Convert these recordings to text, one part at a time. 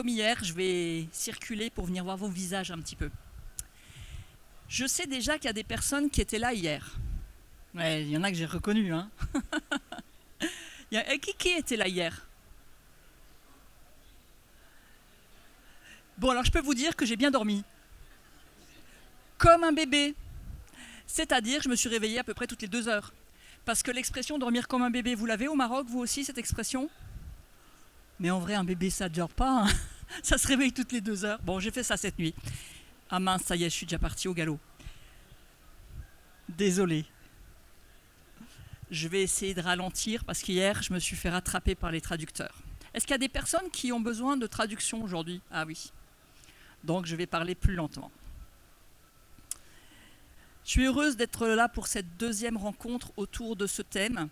comme hier, je vais circuler pour venir voir vos visages un petit peu. Je sais déjà qu'il y a des personnes qui étaient là hier. Ouais, il y en a que j'ai reconnus. Hein. Qui était là hier? Bon, alors je peux vous dire que j'ai bien dormi. Comme un bébé. C'est-à-dire, je me suis réveillée à peu près toutes les 2 heures. Parce que l'expression dormir comme un bébé, vous l'avez au Maroc, vous aussi, cette expression? Mais en vrai, un bébé, ça ne dort pas. Hein. Ça se réveille toutes les 2 heures. Bon, j'ai fait ça cette nuit. Ah mince, ça y est, je suis déjà partie au galop. Désolée. Je vais essayer de ralentir parce qu'hier, je me suis fait rattraper par les traducteurs. Est-ce qu'il y a des personnes qui ont besoin de traduction aujourd'hui? Ah oui. Donc, je vais parler plus lentement. Je suis heureuse d'être là pour cette deuxième rencontre autour de ce thème.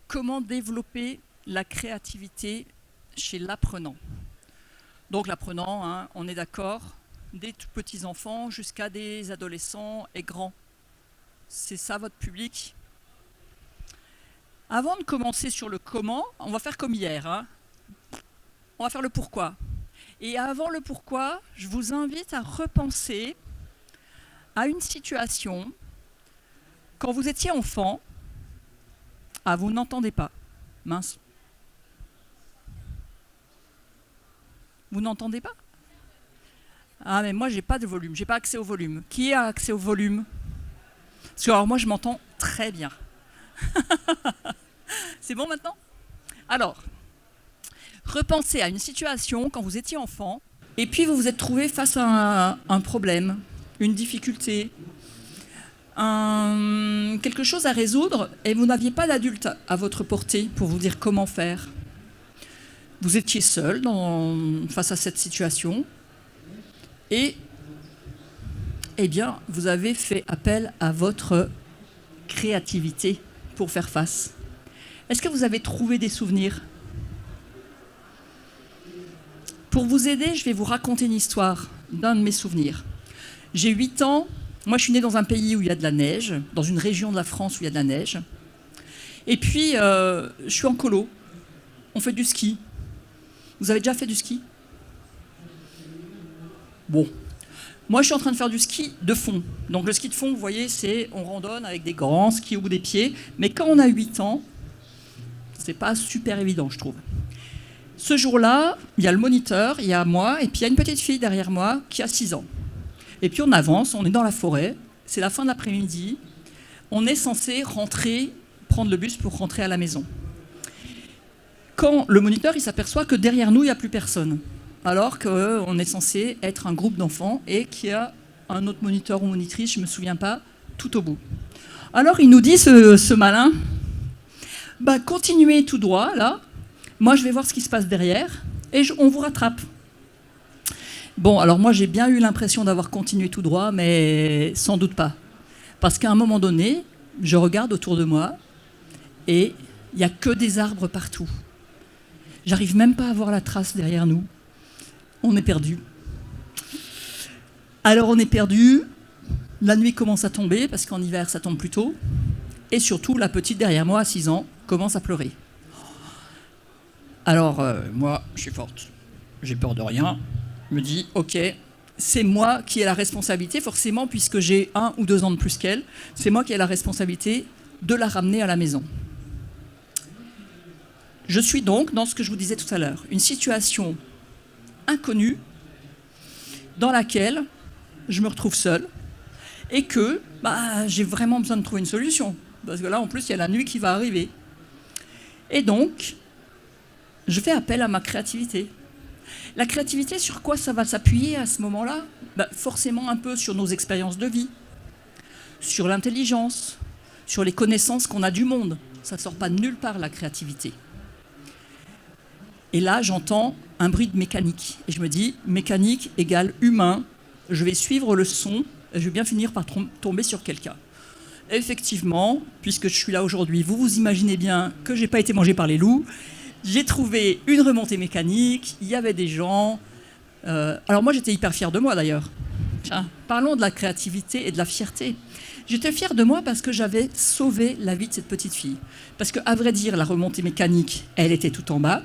Comment développer la créativité chez l'apprenant? Donc l'apprenant, hein, on est d'accord, des tout petits enfants jusqu'à des adolescents et grands. C'est ça votre public? Avant de commencer sur le comment, on va faire comme hier. Hein. On va faire le pourquoi. Et avant le pourquoi, je vous invite à repenser à une situation quand vous étiez enfant. Ah, vous n'entendez pas. Mince. Vous n'entendez pas? Ah, mais moi, j'ai pas de volume. J'ai pas accès au volume. Qui a accès au volume? Parce que alors moi, je m'entends très bien. C'est bon maintenant? Alors, repensez à une situation quand vous étiez enfant et puis vous vous êtes trouvé face à un problème, une difficulté, quelque chose à résoudre et vous n'aviez pas d'adulte à votre portée pour vous dire comment faire. Vous étiez seul face à cette situation et eh bien, vous avez fait appel à votre créativité pour faire face. Est-ce que vous avez trouvé des souvenirs? Pour vous aider, je vais vous raconter une histoire d'un de mes souvenirs. J'ai 8 ans. Moi, je suis née dans un pays où il y a de la neige, dans une région de la France où il y a de la neige. Et puis, je suis en colo. On fait du ski. Vous avez déjà fait du ski? Bon. Moi, je suis en train de faire du ski de fond. Donc, le ski de fond, vous voyez, c'est on randonne avec des grands skis au bout des pieds. Mais quand on a 8 ans, c'est pas super évident, je trouve. Ce jour-là, il y a le moniteur, il y a moi, et puis il y a une petite fille derrière moi qui a 6 ans. Et puis on avance, on est dans la forêt, c'est la fin de l'après-midi, on est censé rentrer, prendre le bus pour rentrer à la maison. Quand le moniteur il s'aperçoit que derrière nous, il n'y a plus personne, alors qu'on est censé être un groupe d'enfants et qu'il y a un autre moniteur ou monitrice, je ne me souviens pas, tout au bout. Alors il nous dit, ce malin, bah, continuez tout droit, là, moi je vais voir ce qui se passe derrière, et on vous rattrape. Bon, alors moi j'ai bien eu l'impression d'avoir continué tout droit, mais sans doute pas. Parce qu'à un moment donné, je regarde autour de moi et il n'y a que des arbres partout. J'arrive même pas à voir la trace derrière nous. On est perdu. Alors on est perdu, la nuit commence à tomber, parce qu'en hiver ça tombe plus tôt. Et surtout, la petite derrière moi, à 6 ans, commence à pleurer. Alors moi, je suis forte. J'ai peur de rien. Je me dis, ok, c'est moi qui ai la responsabilité, forcément, puisque j'ai 1 ou 2 ans de plus qu'elle, c'est moi qui ai la responsabilité de la ramener à la maison. Je suis donc dans ce que je vous disais tout à l'heure, une situation inconnue dans laquelle je me retrouve seule et que j'ai vraiment besoin de trouver une solution. Parce que là, en plus, il y a la nuit qui va arriver. Et donc, je fais appel à ma créativité. La créativité, sur quoi ça va s'appuyer à ce moment-là? Forcément un peu sur nos expériences de vie, sur l'intelligence, sur les connaissances qu'on a du monde. Ça ne sort pas de nulle part, la créativité. Et là, j'entends un bruit de mécanique. Et je me dis, mécanique égale humain. Je vais suivre le son et je vais bien finir par tomber sur quelqu'un. Effectivement, puisque je suis là aujourd'hui, vous vous imaginez bien que je n'ai pas été mangé par les loups. J'ai trouvé une remontée mécanique, il y avait des gens. Alors moi, j'étais hyper fière de moi d'ailleurs. Tiens, parlons de la créativité et de la fierté. J'étais fière de moi parce que j'avais sauvé la vie de cette petite fille. Parce qu'à vrai dire, la remontée mécanique, elle était tout en bas.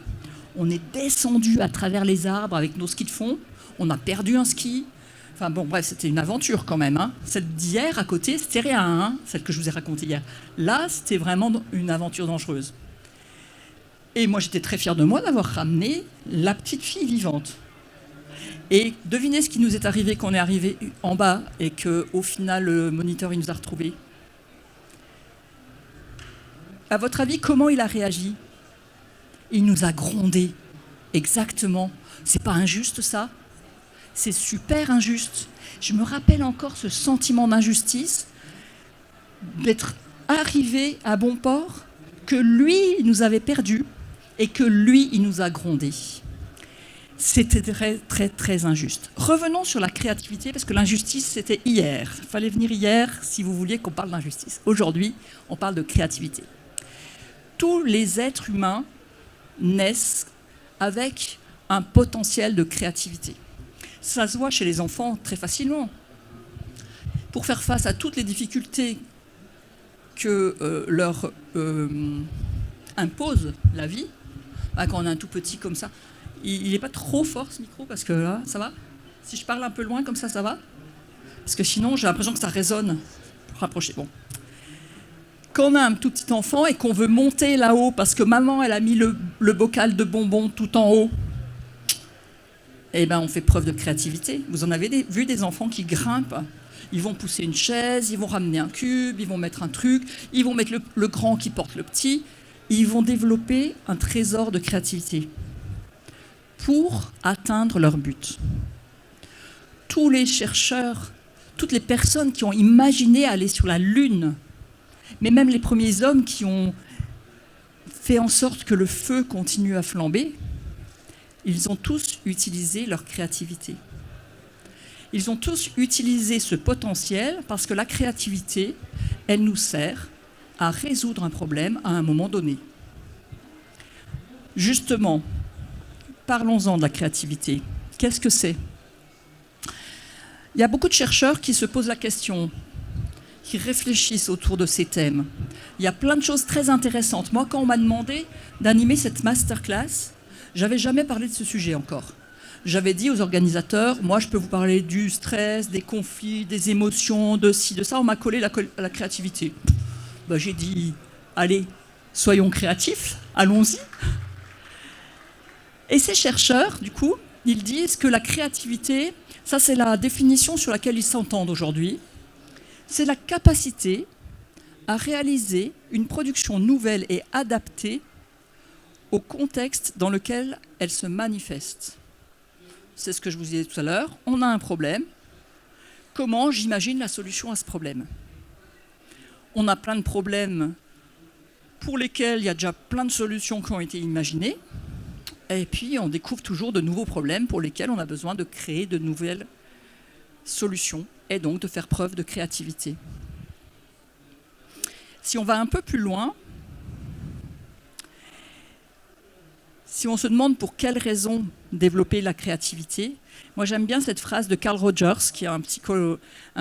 On est descendu à travers les arbres avec nos skis de fond. On a perdu un ski. Enfin bon, bref, c'était une aventure quand même. Hein. Celle d'hier à côté, c'était rien, hein, celle que je vous ai racontée hier. Là, c'était vraiment une aventure dangereuse. Et moi, j'étais très fière de moi d'avoir ramené la petite fille vivante. Et devinez ce qui nous est arrivé quand on est arrivé en bas et qu'au final, le moniteur, il nous a retrouvés. À votre avis, comment il a réagi? Il nous a grondés. Exactement. C'est pas injuste, ça? C'est super injuste. Je me rappelle encore ce sentiment d'injustice, d'être arrivé à bon port, que lui, il nous avait perdus et que lui, il nous a grondés. C'était très, très, très injuste. Revenons sur la créativité, parce que l'injustice, c'était hier. Il fallait venir hier si vous vouliez qu'on parle d'injustice. Aujourd'hui, on parle de créativité. Tous les êtres humains naissent avec un potentiel de créativité. Ça se voit chez les enfants très facilement. Pour faire face à toutes les difficultés que leur impose la vie, quand on est un tout petit comme ça, il n'est pas trop fort ce micro, parce que là, ça va? Si je parle un peu loin comme ça va? Parce que sinon, j'ai l'impression que ça résonne. Rapprochez, bon. Quand on a un tout petit enfant et qu'on veut monter là-haut parce que maman, elle a mis le bocal de bonbons tout en haut, eh ben, on fait preuve de créativité. Vous en avez vu des enfants qui grimpent. Ils vont pousser une chaise, ils vont ramener un cube, ils vont mettre un truc, ils vont mettre le grand qui porte le petit. Ils vont développer un trésor de créativité pour atteindre leur but. Tous les chercheurs, toutes les personnes qui ont imaginé aller sur la Lune, mais même les premiers hommes qui ont fait en sorte que le feu continue à flamber, ils ont tous utilisé leur créativité. Ils ont tous utilisé ce potentiel parce que la créativité, elle nous sert à résoudre un problème à un moment donné. Justement, parlons-en de la créativité. Qu'est-ce que c'est? Il y a beaucoup de chercheurs qui se posent la question, qui réfléchissent autour de ces thèmes. Il y a plein de choses très intéressantes. Moi, quand on m'a demandé d'animer cette masterclass, j'avais jamais parlé de ce sujet encore. J'avais dit aux organisateurs, moi je peux vous parler du stress, des conflits, des émotions, de ci, de ça. On m'a collé la créativité. Ben, j'ai dit, allez, soyons créatifs, allons-y. Et ces chercheurs, du coup, ils disent que la créativité, ça c'est la définition sur laquelle ils s'entendent aujourd'hui, c'est la capacité à réaliser une production nouvelle et adaptée au contexte dans lequel elle se manifeste. C'est ce que je vous disais tout à l'heure. On a un problème. Comment j'imagine la solution à ce problème? On a plein de problèmes pour lesquels il y a déjà plein de solutions qui ont été imaginées. Et puis, on découvre toujours de nouveaux problèmes pour lesquels on a besoin de créer de nouvelles solutions et donc de faire preuve de créativité. Si on va un peu plus loin, si on se demande pour quelles raisons développer la créativité, moi j'aime bien cette phrase de Carl Rogers, qui est un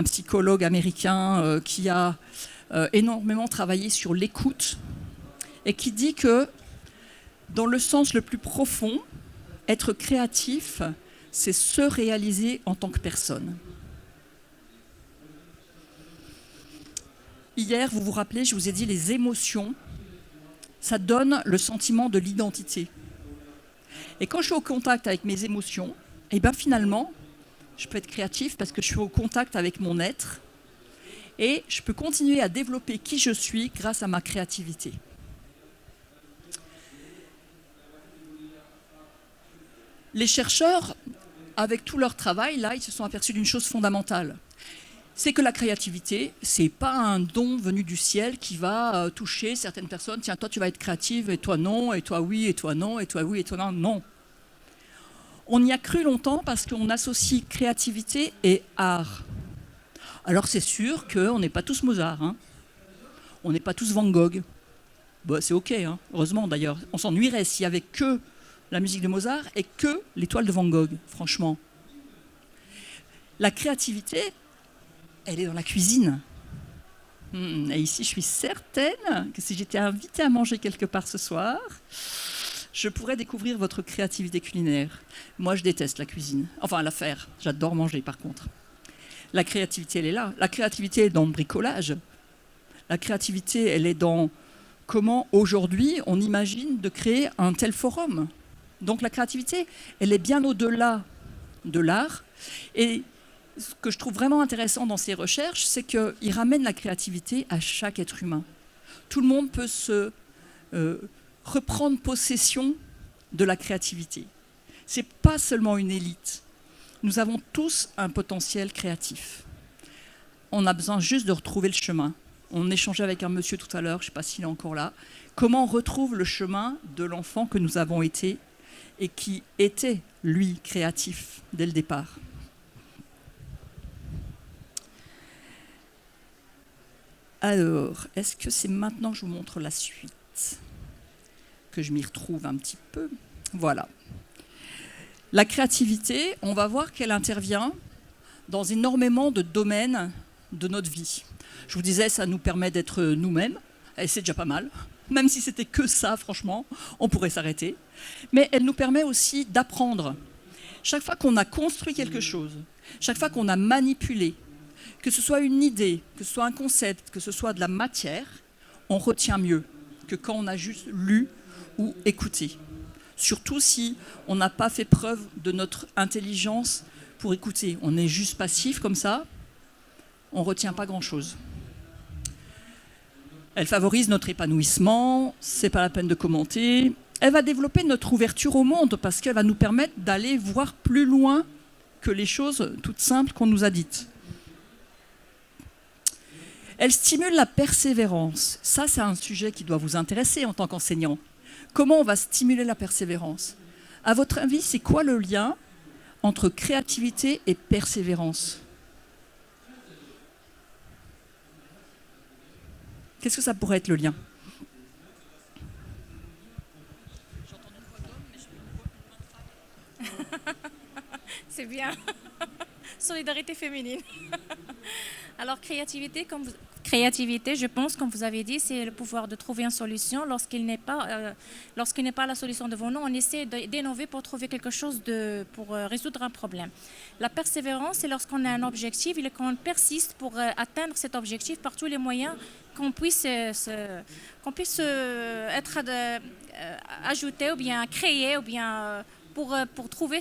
psychologue américain qui a énormément travaillé sur l'écoute et qui dit que dans le sens le plus profond, être créatif, c'est se réaliser en tant que personne. Hier, vous vous rappelez, je vous ai dit les émotions, ça donne le sentiment de l'identité. Et quand je suis au contact avec mes émotions, et bien finalement, je peux être créatif parce que je suis au contact avec mon être et je peux continuer à développer qui je suis grâce à ma créativité. Les chercheurs, avec tout leur travail, là, ils se sont aperçus d'une chose fondamentale. C'est que la créativité, c'est pas un don venu du ciel qui va toucher certaines personnes. Tiens, toi, tu vas être créative, et toi, non, et toi, oui, et toi, non, et toi, oui, et toi, non. Non. On y a cru longtemps parce qu'on associe créativité et art. Alors, c'est sûr qu'on n'est pas tous Mozart, hein. On n'est pas tous Van Gogh. Bah, c'est OK, hein. Heureusement, d'ailleurs. On s'ennuierait s'il n'y avait que la musique de Mozart et que l'étoile de Van Gogh, franchement. La créativité, elle est dans la cuisine. Et ici, je suis certaine que si j'étais invitée à manger quelque part ce soir, je pourrais découvrir votre créativité culinaire. Moi, je déteste la cuisine. Enfin, la faire. J'adore manger, par contre. La créativité, elle est là. La créativité est dans le bricolage. La créativité, elle est dans comment, aujourd'hui, on imagine de créer un tel forum. Donc, la créativité, elle est bien au-delà de l'art. Et ce que je trouve vraiment intéressant dans ces recherches, c'est qu'ils ramènent la créativité à chaque être humain. Tout le monde peut se reprendre possession de la créativité. Ce n'est pas seulement une élite. Nous avons tous un potentiel créatif. On a besoin juste de retrouver le chemin. On échangeait avec un monsieur tout à l'heure, je ne sais pas s'il est encore là. Comment on retrouve le chemin de l'enfant que nous avons été et qui était, lui, créatif dès le départ. Alors, est-ce que c'est maintenant que je vous montre la suite ? Que je m'y retrouve un petit peu. Voilà. La créativité, on va voir qu'elle intervient dans énormément de domaines de notre vie. Je vous disais, ça nous permet d'être nous-mêmes, et c'est déjà pas mal. Même si c'était que ça, franchement, on pourrait s'arrêter. Mais elle nous permet aussi d'apprendre. Chaque fois qu'on a construit quelque chose, chaque fois qu'on a manipulé, que ce soit une idée, que ce soit un concept, que ce soit de la matière, on retient mieux que quand on a juste lu ou écouté. Surtout si on n'a pas fait preuve de notre intelligence pour écouter. On est juste passif comme ça, on ne retient pas grand-chose. Elle favorise notre épanouissement, c'est pas la peine de commenter. Elle va développer notre ouverture au monde parce qu'elle va nous permettre d'aller voir plus loin que les choses toutes simples qu'on nous a dites. Elle stimule la persévérance. Ça, c'est un sujet qui doit vous intéresser en tant qu'enseignant. Comment on va stimuler la persévérance ? À votre avis, c'est quoi le lien entre créativité et persévérance ? Qu'est-ce que ça pourrait être le lien ? C'est bien. Solidarité féminine. Alors, créativité, je pense, comme vous avez dit, c'est le pouvoir de trouver une solution. Lorsqu'il n'est pas la solution devant nous, on essaie d'innover pour trouver quelque chose, pour résoudre un problème. La persévérance, c'est lorsqu'on a un objectif et qu'on persiste pour atteindre cet objectif par tous les moyens qu'on puisse être ajouté ou bien créé ou bien pour trouver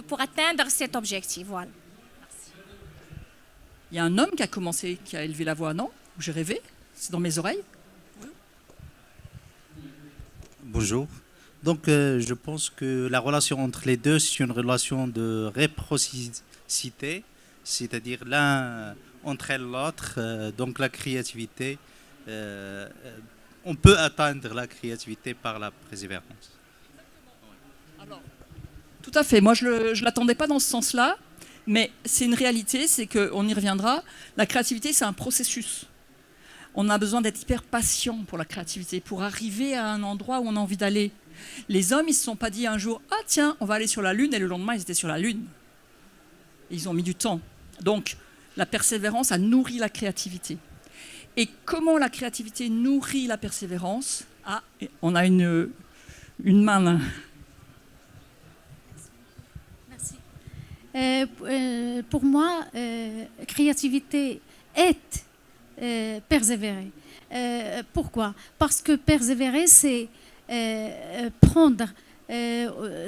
pour atteindre cet objectif. Voilà. Il y a un homme qui a commencé, qui a élevé la voix, non ? J'ai rêvé ? C'est dans mes oreilles ? Bonjour. Donc, je pense que la relation entre les deux, c'est une relation de réciprocité, c'est-à-dire l'un entraîne l'autre. Donc, la créativité, on peut atteindre la créativité par la persévérance. Alors, tout à fait. Moi, je ne l'attendais pas dans ce sens-là. Mais c'est une réalité, c'est qu'on y reviendra. La créativité, c'est un processus. On a besoin d'être hyper patient pour la créativité, pour arriver à un endroit où on a envie d'aller. Les hommes, ils ne se sont pas dit un jour « Ah tiens, on va aller sur la Lune » et le lendemain, ils étaient sur la Lune. Ils ont mis du temps. Donc, la persévérance a nourri la créativité. Et comment la créativité nourrit la persévérance ? Ah, on a une main là. Pour moi, créativité est persévérer. Pourquoi ? Parce que persévérer, c'est prendre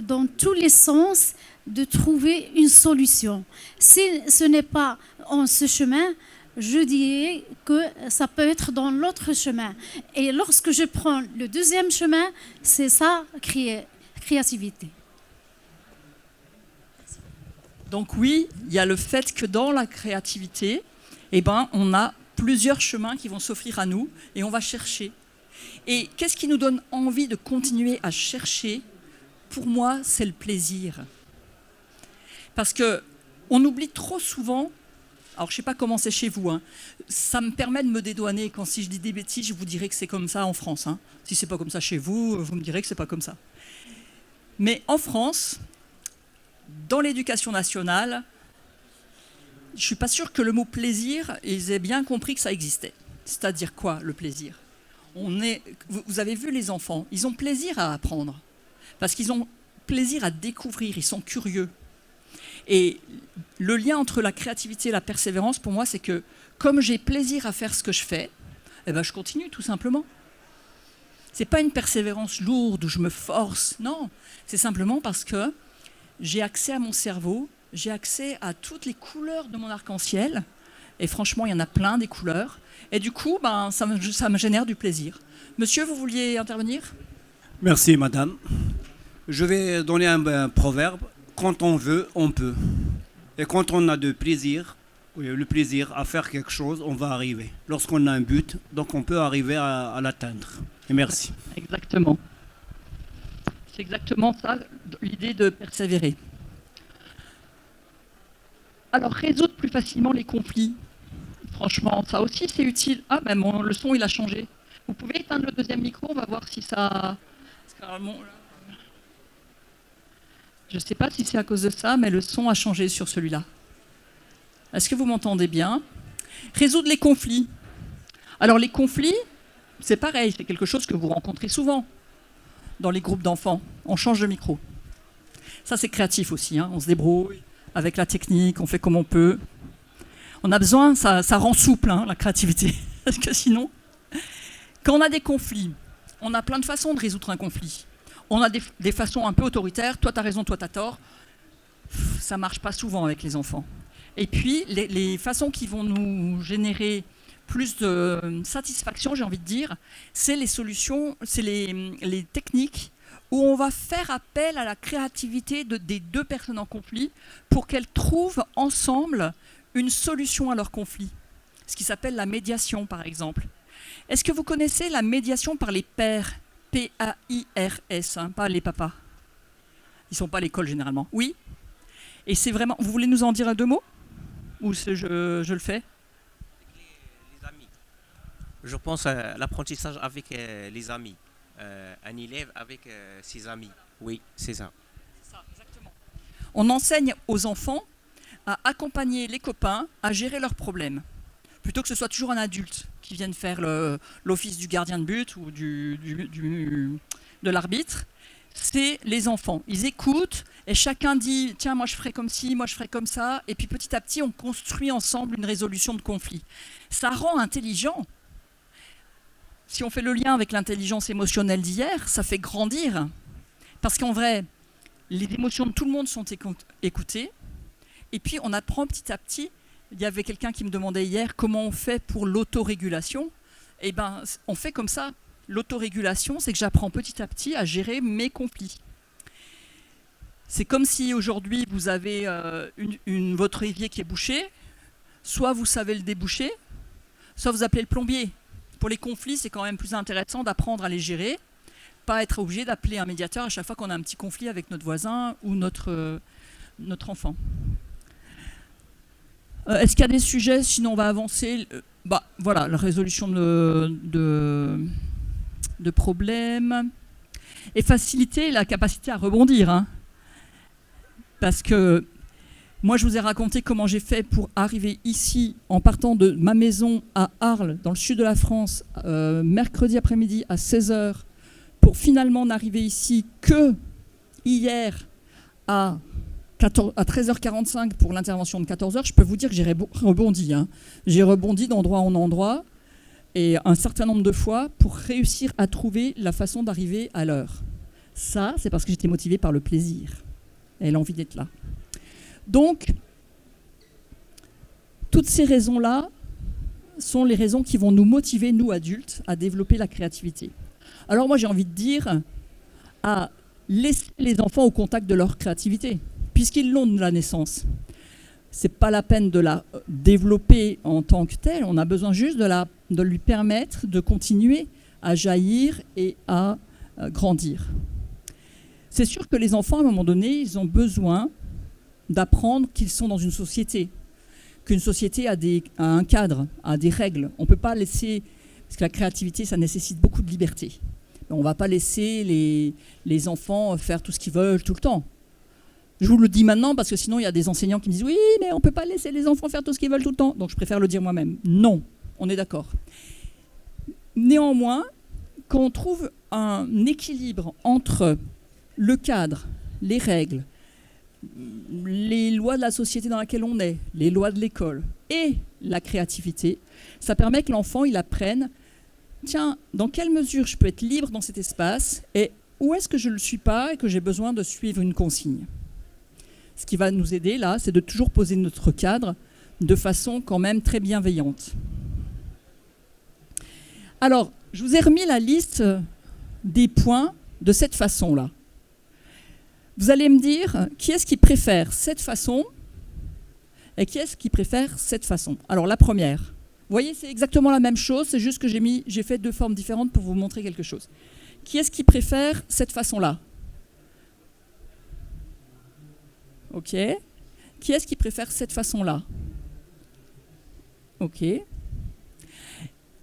dans tous les sens de trouver une solution. Si ce n'est pas en ce chemin, je dirais que ça peut être dans l'autre chemin. Et lorsque je prends le deuxième chemin, c'est ça, créativité. Donc oui, il y a le fait que dans la créativité, on a plusieurs chemins qui vont s'offrir à nous et on va chercher. Et qu'est-ce qui nous donne envie de continuer à chercher ? Pour moi, c'est le plaisir. Parce qu'on oublie trop souvent, alors je ne sais pas comment c'est chez vous, hein, ça me permet de me dédouaner quand si je dis des bêtises, je vous dirai que c'est comme ça en France. Hein. Si ce n'est pas comme ça chez vous, vous me direz que ce n'est pas comme ça. Mais en France, dans l'éducation nationale, je ne suis pas sûre que le mot plaisir, ils aient bien compris que ça existait. C'est-à-dire quoi, le plaisir ? Vous avez vu les enfants, ils ont plaisir à apprendre, parce qu'ils ont plaisir à découvrir, ils sont curieux. Et le lien entre la créativité et la persévérance, pour moi, c'est que comme j'ai plaisir à faire ce que je fais, eh ben, je continue tout simplement. C'est pas une persévérance lourde où je me force, non. C'est simplement parce que j'ai accès à mon cerveau, j'ai accès à toutes les couleurs de mon arc-en-ciel, et franchement, il y en a plein des couleurs. Et du coup, ça me génère du plaisir. Monsieur, vous vouliez intervenir ? Merci, madame. Je vais donner un proverbe. Quand on veut, on peut. Et quand on a le plaisir à faire quelque chose, on va arriver. Lorsqu'on a un but, donc on peut arriver à l'atteindre. Et merci. Exactement. C'est exactement ça, l'idée de persévérer. Alors, résoudre plus facilement les conflits. Franchement, ça aussi, c'est utile. Ah, ben le son, il a changé. Vous pouvez éteindre le deuxième micro, on va voir si ça... Je ne sais pas si c'est à cause de ça, mais le son a changé sur celui-là. Est-ce que vous m'entendez bien ? Résoudre les conflits. Alors, les conflits, c'est pareil, c'est quelque chose que vous rencontrez souvent dans les groupes d'enfants. On change de micro. Ça, c'est créatif aussi, hein. On se débrouille avec la technique, on fait comme on peut. On a besoin, ça rend souple, hein, la créativité. Parce que sinon, quand on a des conflits, on a plein de façons de résoudre un conflit. On a des façons un peu autoritaires, toi t'as raison, toi t'as tort. Ça marche pas souvent avec les enfants. Et puis, les façons qui vont nous générer plus de satisfaction, j'ai envie de dire, c'est les solutions, c'est les techniques où on va faire appel à la créativité des deux personnes en conflit pour qu'elles trouvent ensemble une solution à leur conflit. Ce qui s'appelle la médiation, par exemple. Est-ce que vous connaissez la médiation par les pairs ? P-A-I-R-S, hein, pas les papas. Ils ne sont pas à l'école généralement. Oui ? Et c'est vraiment... Vous voulez nous en dire deux mots ? Ou je le fais ? Les amis. Je pense à l'apprentissage avec les amis. Un élève avec ses amis. Oui, c'est ça. C'est ça, exactement. On enseigne aux enfants à accompagner les copains à gérer leurs problèmes. Plutôt que ce soit toujours un adulte qui vienne faire l'office du gardien de but ou de l'arbitre, c'est les enfants. Ils écoutent et chacun dit « Tiens, moi je ferai comme ci, moi je ferai comme ça ». Et puis petit à petit, on construit ensemble une résolution de conflit. Ça rend intelligent. Si on fait le lien avec l'intelligence émotionnelle d'hier, ça fait grandir. Parce qu'en vrai, les émotions de tout le monde sont écoutées. Et puis on apprend petit à petit. Il y avait quelqu'un qui me demandait hier comment on fait pour l'autorégulation. Eh bien, on fait comme ça. L'autorégulation, c'est que j'apprends petit à petit à gérer mes conflits. C'est comme si aujourd'hui, vous avez votre évier qui est bouché. Soit vous savez le déboucher, soit vous appelez le plombier. Pour les conflits, c'est quand même plus intéressant d'apprendre à les gérer, pas être obligé d'appeler un médiateur à chaque fois qu'on a un petit conflit avec notre voisin ou notre enfant. Est-ce qu'il y a des sujets ? Sinon, on va avancer. Voilà, la résolution de problèmes. Et faciliter la capacité à rebondir. Hein. Parce que moi, je vous ai raconté comment j'ai fait pour arriver ici, en partant de ma maison à Arles, dans le sud de la France, mercredi après-midi à 16h, pour finalement n'arriver ici que hier à 13h45 pour l'intervention de 14h. Je peux vous dire que j'ai rebondi. Hein. J'ai rebondi d'endroit en endroit et un certain nombre de fois pour réussir à trouver la façon d'arriver à l'heure. Ça, c'est parce que j'étais motivée par le plaisir et l'envie d'être là. Donc, toutes ces raisons-là sont les raisons qui vont nous motiver, nous adultes, à développer la créativité. Alors moi, j'ai envie de dire à laisser les enfants au contact de leur créativité, puisqu'ils l'ont de la naissance. Ce n'est pas la peine de la développer en tant que telle, on a besoin juste de lui permettre de continuer à jaillir et à grandir. C'est sûr que les enfants, à un moment donné, ils ont besoin d'apprendre qu'ils sont dans une société, qu'une société a un cadre, a des règles. On ne peut pas laisser, parce que la créativité, ça nécessite beaucoup de liberté. On ne va pas laisser les enfants faire tout ce qu'ils veulent tout le temps. Je vous le dis maintenant parce que sinon il y a des enseignants qui me disent « Oui, mais on ne peut pas laisser les enfants faire tout ce qu'ils veulent tout le temps. » Donc je préfère le dire moi-même. Non, on est d'accord. Néanmoins, quand on trouve un équilibre entre le cadre, les règles, les lois de la société dans laquelle on est, les lois de l'école et la créativité, ça permet que l'enfant il apprenne, tiens, dans quelle mesure je peux être libre dans cet espace et où est-ce que je ne le suis pas et que j'ai besoin de suivre une consigne. Ce qui va nous aider là, c'est de toujours poser notre cadre de façon quand même très bienveillante. Alors, je vous ai remis la liste des points de cette façon-là. Vous allez me dire qui est-ce qui préfère cette façon et qui est-ce qui préfère cette façon. Alors la première, vous voyez, c'est exactement la même chose, c'est juste que j'ai fait deux formes différentes pour vous montrer quelque chose. Qui est-ce qui préfère cette façon-là? Ok. Qui est-ce qui préfère cette façon-là? Ok.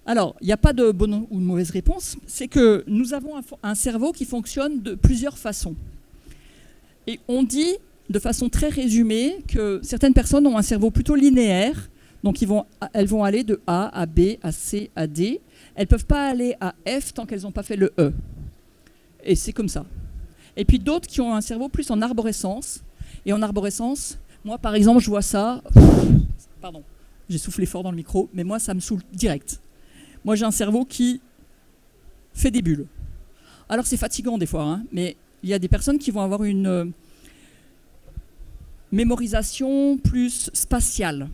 Alors, il n'y a pas de bonne ou de mauvaise réponse, c'est que nous avons un cerveau qui fonctionne de plusieurs façons. Et on dit de façon très résumée que certaines personnes ont un cerveau plutôt linéaire, donc elles vont aller de A à B, à C, à D. Elles ne peuvent pas aller à F tant qu'elles n'ont pas fait le E. Et c'est comme ça. Et puis d'autres qui ont un cerveau plus en arborescence. Et en arborescence, moi par exemple, je vois ça... Pardon, j'ai soufflé fort dans le micro, mais moi ça me saoule direct. Moi j'ai un cerveau qui fait des bulles. Alors c'est fatigant des fois, hein, mais il y a des personnes qui vont avoir une mémorisation plus spatiale.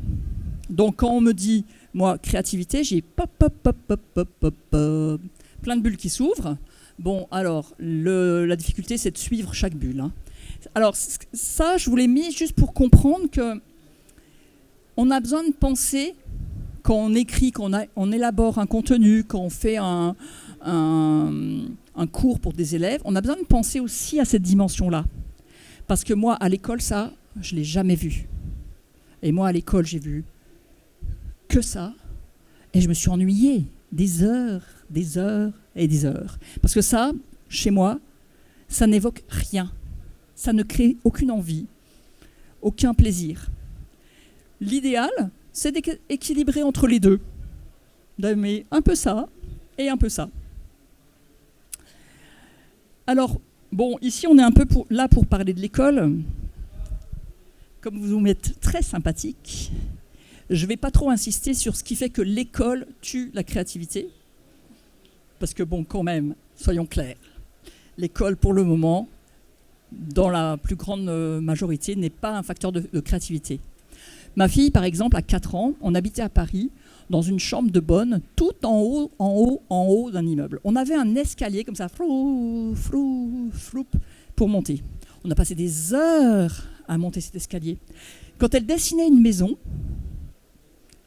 Donc quand on me dit, moi, créativité, j'ai pop, pop, pop, pop, pop, pop, pop, plein de bulles qui s'ouvrent. Bon, alors, la difficulté, c'est de suivre chaque bulle. Hein. Alors, ça, je vous l'ai mis juste pour comprendre qu'on a besoin de penser, quand on écrit, quand on élabore un contenu, quand on fait un cours pour des élèves, on a besoin de penser aussi à cette dimension-là. Parce que moi, à l'école, ça, je ne l'ai jamais vu. Et moi, à l'école, j'ai vu que ça. Et je me suis ennuyée des heures et des heures. Parce que ça, chez moi, ça n'évoque rien. Ça ne crée aucune envie, aucun plaisir. L'idéal, c'est d'équilibrer entre les deux. D'aimer un peu ça et un peu ça. Alors, bon, ici, on est un peu là pour parler de l'école. Comme vous êtes très sympathique, je ne vais pas trop insister sur ce qui fait que l'école tue la créativité. Parce que, bon, quand même, soyons clairs, l'école, pour le moment, dans la plus grande majorité, n'est pas un facteur de créativité. Ma fille, par exemple, à 4 ans, on habitait à Paris, dans une chambre de bonne, tout en haut d'un immeuble. On avait un escalier comme ça, flou, pour monter. On a passé des heures à monter cet escalier. Quand elle dessinait une maison,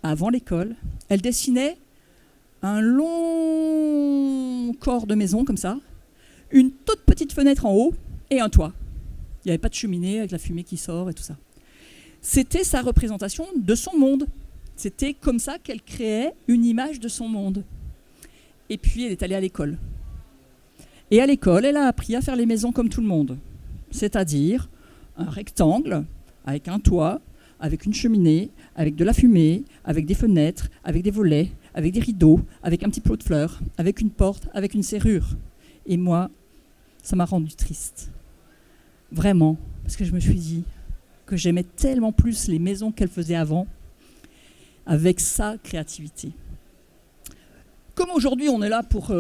avant l'école, elle dessinait un long corps de maison comme ça, une toute petite fenêtre en haut et un toit. Il n'y avait pas de cheminée avec la fumée qui sort et tout ça. C'était sa représentation de son monde. C'était comme ça qu'elle créait une image de son monde. Et puis elle est allée à l'école. Et à l'école, elle a appris à faire les maisons comme tout le monde. C'est-à-dire un rectangle avec un toit, avec une cheminée, avec de la fumée, avec des fenêtres, avec des volets, avec des rideaux, avec un petit pot de fleurs, avec une porte, avec une serrure. Et moi, ça m'a rendu triste. Vraiment, parce que je me suis dit que j'aimais tellement plus les maisons qu'elle faisait avant, avec sa créativité. Comme aujourd'hui, on est là pour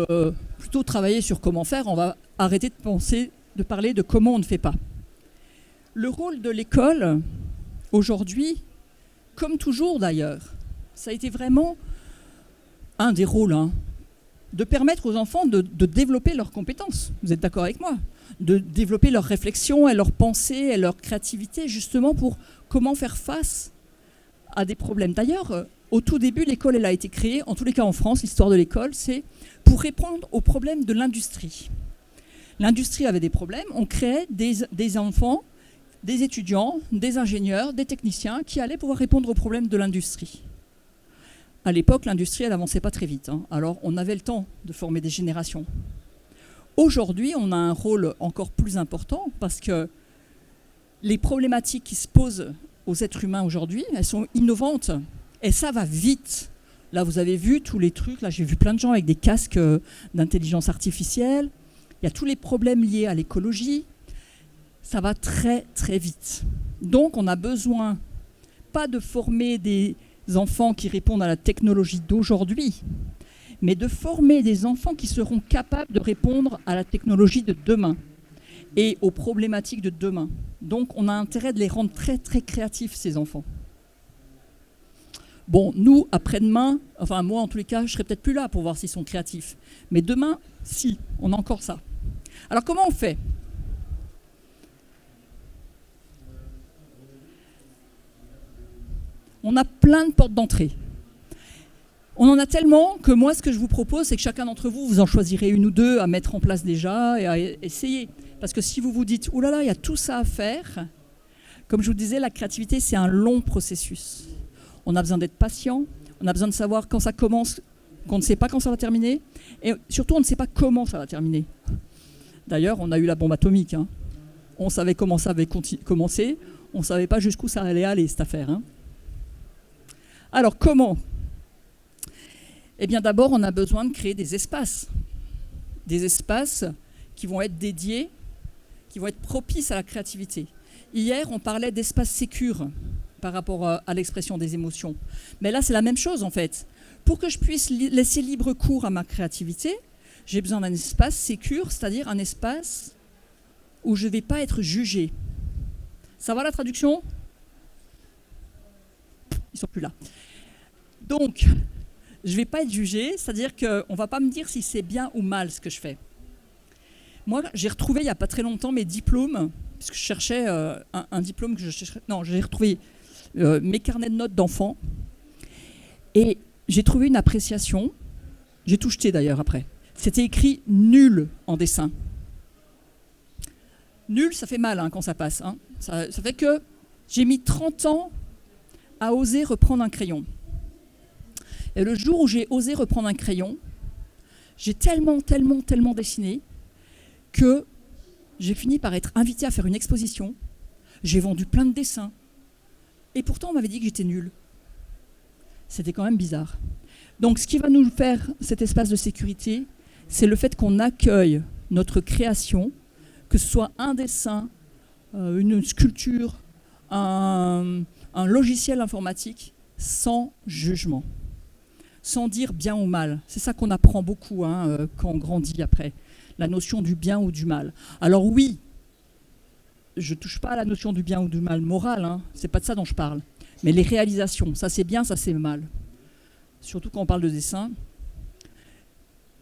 plutôt travailler sur comment faire, on va arrêter de parler de comment on ne fait pas. Le rôle de l'école, aujourd'hui, comme toujours d'ailleurs, ça a été vraiment un des rôles, de permettre aux enfants de développer leurs compétences. Vous êtes d'accord avec moi? De développer leur réflexion et leur pensée et leur créativité, justement pour comment faire face à des problèmes. D'ailleurs, au tout début, l'école elle a été créée, en tous les cas en France, l'histoire de l'école, c'est pour répondre aux problèmes de l'industrie. L'industrie avait des problèmes, on créait des enfants, des étudiants, des ingénieurs, des techniciens qui allaient pouvoir répondre aux problèmes de l'industrie. À l'époque, l'industrie, elle n'avançait pas très vite. Alors, on avait le temps de former des générations. Aujourd'hui, on a un rôle encore plus important parce que les problématiques qui se posent aux êtres humains aujourd'hui, elles sont innovantes. Et ça va vite. Là, vous avez vu tous les trucs. Là, j'ai vu plein de gens avec des casques d'intelligence artificielle. Il y a tous les problèmes liés à l'écologie. Ça va très, très vite. Donc, on a besoin, pas de former des enfants qui répondent à la technologie d'aujourd'hui, mais de former des enfants qui seront capables de répondre à la technologie de demain et aux problématiques de demain. Donc, on a intérêt de les rendre très, très créatifs, ces enfants. Bon, nous, après-demain, enfin moi en tous les cas, je serai peut-être plus là pour voir s'ils sont créatifs. Mais demain, si, on a encore ça. Alors comment on fait ? On a plein de portes d'entrée. On en a tellement que moi, ce que je vous propose, c'est que chacun d'entre vous, vous en choisirez une ou deux à mettre en place déjà et à essayer. Parce que si vous vous dites, oh là là, il y a tout ça à faire, comme je vous disais, la créativité, c'est un long processus. On a besoin d'être patient, on a besoin de savoir quand ça commence, qu'on ne sait pas quand ça va terminer, et surtout on ne sait pas comment ça va terminer. D'ailleurs, on a eu la bombe atomique. Hein. On savait comment ça avait commencé, on ne savait pas jusqu'où ça allait aller, cette affaire. Hein. Alors, comment ? Eh bien, d'abord, on a besoin de créer des espaces qui vont être dédiés, qui vont être propices à la créativité. Hier, on parlait d'espaces sécures par rapport à l'expression des émotions. Mais là, c'est la même chose, en fait. Pour que je puisse laisser libre cours à ma créativité, j'ai besoin d'un espace sécure, c'est-à-dire un espace où je ne vais pas être jugé. Ça va, la traduction ? Ils ne sont plus là. Donc, je ne vais pas être jugé, c'est-à-dire qu'on ne va pas me dire si c'est bien ou mal ce que je fais. Moi, j'ai retrouvé il n'y a pas très longtemps mes diplômes, puisque je cherchais un diplôme que je cherchais. Non, j'ai retrouvé mes carnets de notes d'enfants. Et j'ai trouvé une appréciation. J'ai tout jeté d'ailleurs après. C'était écrit nul en dessin. Nul, ça fait mal hein, quand ça passe. Hein. Ça fait que j'ai mis 30 ans à oser reprendre un crayon. Et le jour où j'ai osé reprendre un crayon, j'ai tellement dessiné que j'ai fini par être invitée à faire une exposition. J'ai vendu plein de dessins. Et pourtant, on m'avait dit que j'étais nulle. C'était quand même bizarre. Donc, ce qui va nous faire cet espace de sécurité, c'est le fait qu'on accueille notre création, que ce soit un dessin, une sculpture, un logiciel informatique, sans jugement, sans dire bien ou mal. C'est ça qu'on apprend beaucoup hein, quand on grandit après, la notion du bien ou du mal. Alors oui, je ne touche pas à la notion du bien ou du mal moral, hein, c'est pas de ça dont je parle. Mais les réalisations, ça c'est bien, ça c'est mal. Surtout quand on parle de dessin.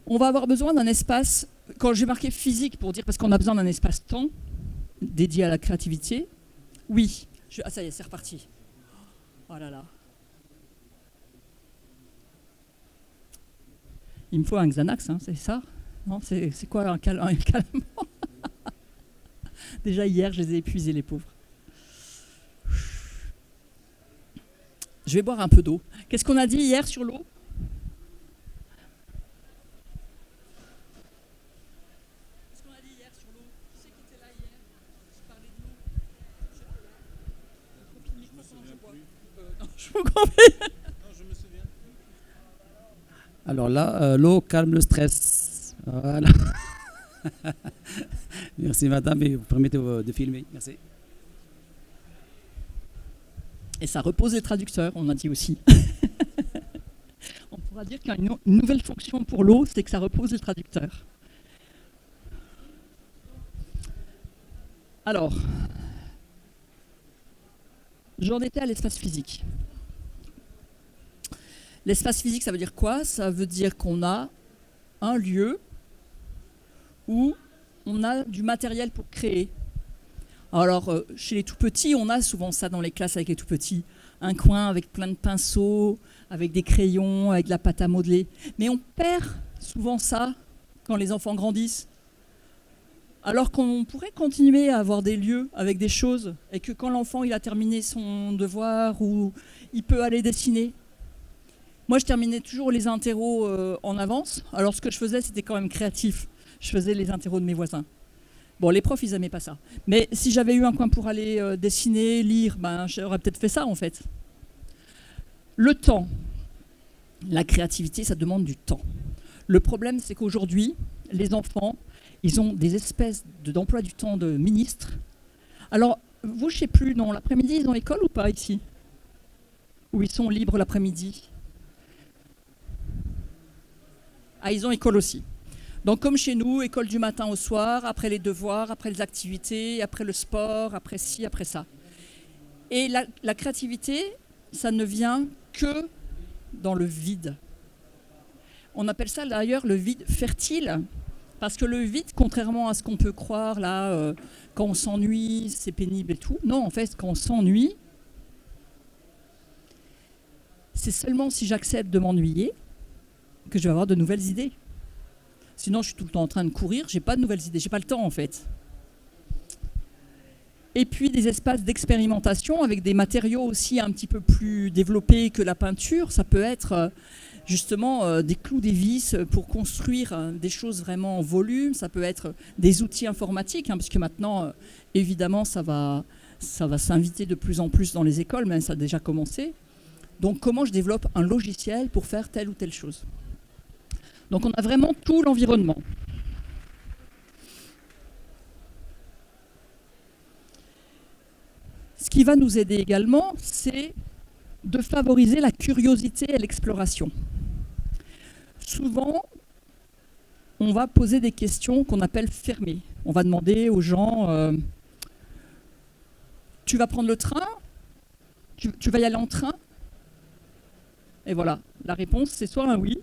On va avoir besoin d'un espace, quand j'ai marqué physique pour dire, parce qu'on a besoin d'un espace-temps dédié à la créativité. Oui, ah ça y est, c'est reparti. Oh là là. Il me faut un Xanax, hein, c'est ça ? Non, c'est quoi un calmant ? Déjà hier, je les ai épuisés, les pauvres. Je vais boire un peu d'eau. Qu'est-ce qu'on a dit hier sur l'eau ? Qu'est-ce qu'on a dit hier sur l'eau ? Qui c'est qui était là hier ? Je parlais de l'eau. Non, je vous confie. Alors là, l'eau calme le stress. Voilà. Merci madame, et vous permettez de filmer. Merci. Et ça repose les traducteurs, on a dit aussi. On pourra dire qu'il y a une nouvelle fonction pour l'eau, c'est que ça repose les traducteurs. Alors, j'en étais à l'espace physique. L'espace physique, ça veut dire quoi ? Ça veut dire qu'on a un lieu où on a du matériel pour créer. Alors, chez les tout-petits, on a souvent ça dans les classes avec les tout-petits. Un coin avec plein de pinceaux, avec des crayons, avec de la pâte à modeler. Mais on perd souvent ça quand les enfants grandissent. Alors qu'on pourrait continuer à avoir des lieux avec des choses et que quand l'enfant il a terminé son devoir ou il peut aller dessiner. Moi, je terminais toujours les interros en avance. Alors, ce que je faisais, c'était quand même créatif. Je faisais les interros de mes voisins. Bon, les profs, ils n'aimaient pas ça. Mais si j'avais eu un coin pour aller dessiner, lire, ben, j'aurais peut-être fait ça, en fait. Le temps. la créativité, ça demande du temps. Le problème, c'est qu'aujourd'hui, les enfants, ils ont des espèces d'emploi du temps de ministres. Alors, vous, je ne sais plus, non, l'après-midi, ils ont école ou pas ici? Ou ils sont libres l'après-midi? Ah, ils ont école aussi. Donc, comme chez nous, école du matin au soir, après les devoirs, après les activités, après le sport, après ci, après ça. Et la créativité, ça ne vient que dans le vide. On appelle ça d'ailleurs le vide fertile, parce que le vide, contrairement à ce qu'on peut croire, là, quand on s'ennuie, c'est pénible et tout. Non, en fait, quand on s'ennuie, c'est seulement si j'accepte de m'ennuyer que je vais avoir de nouvelles idées. Sinon, je suis tout le temps en train de courir, j'ai pas de nouvelles idées, j'ai pas le temps en fait. Et puis des espaces d'expérimentation avec des matériaux aussi un petit peu plus développés que la peinture. Ça peut être justement des clous, des vis pour construire des choses vraiment en volume. Ça peut être des outils informatiques, hein, parce que maintenant, évidemment, ça va s'inviter de plus en plus dans les écoles, mais ça a déjà commencé. Donc comment je développe un logiciel pour faire telle ou telle chose. Donc on a vraiment tout l'environnement. Ce qui va nous aider également, c'est de favoriser la curiosité et l'exploration. Souvent, on va poser des questions qu'on appelle fermées. On va demander aux gens, tu vas prendre le train? Tu vas y aller en train? Et voilà, la réponse, c'est soit un oui,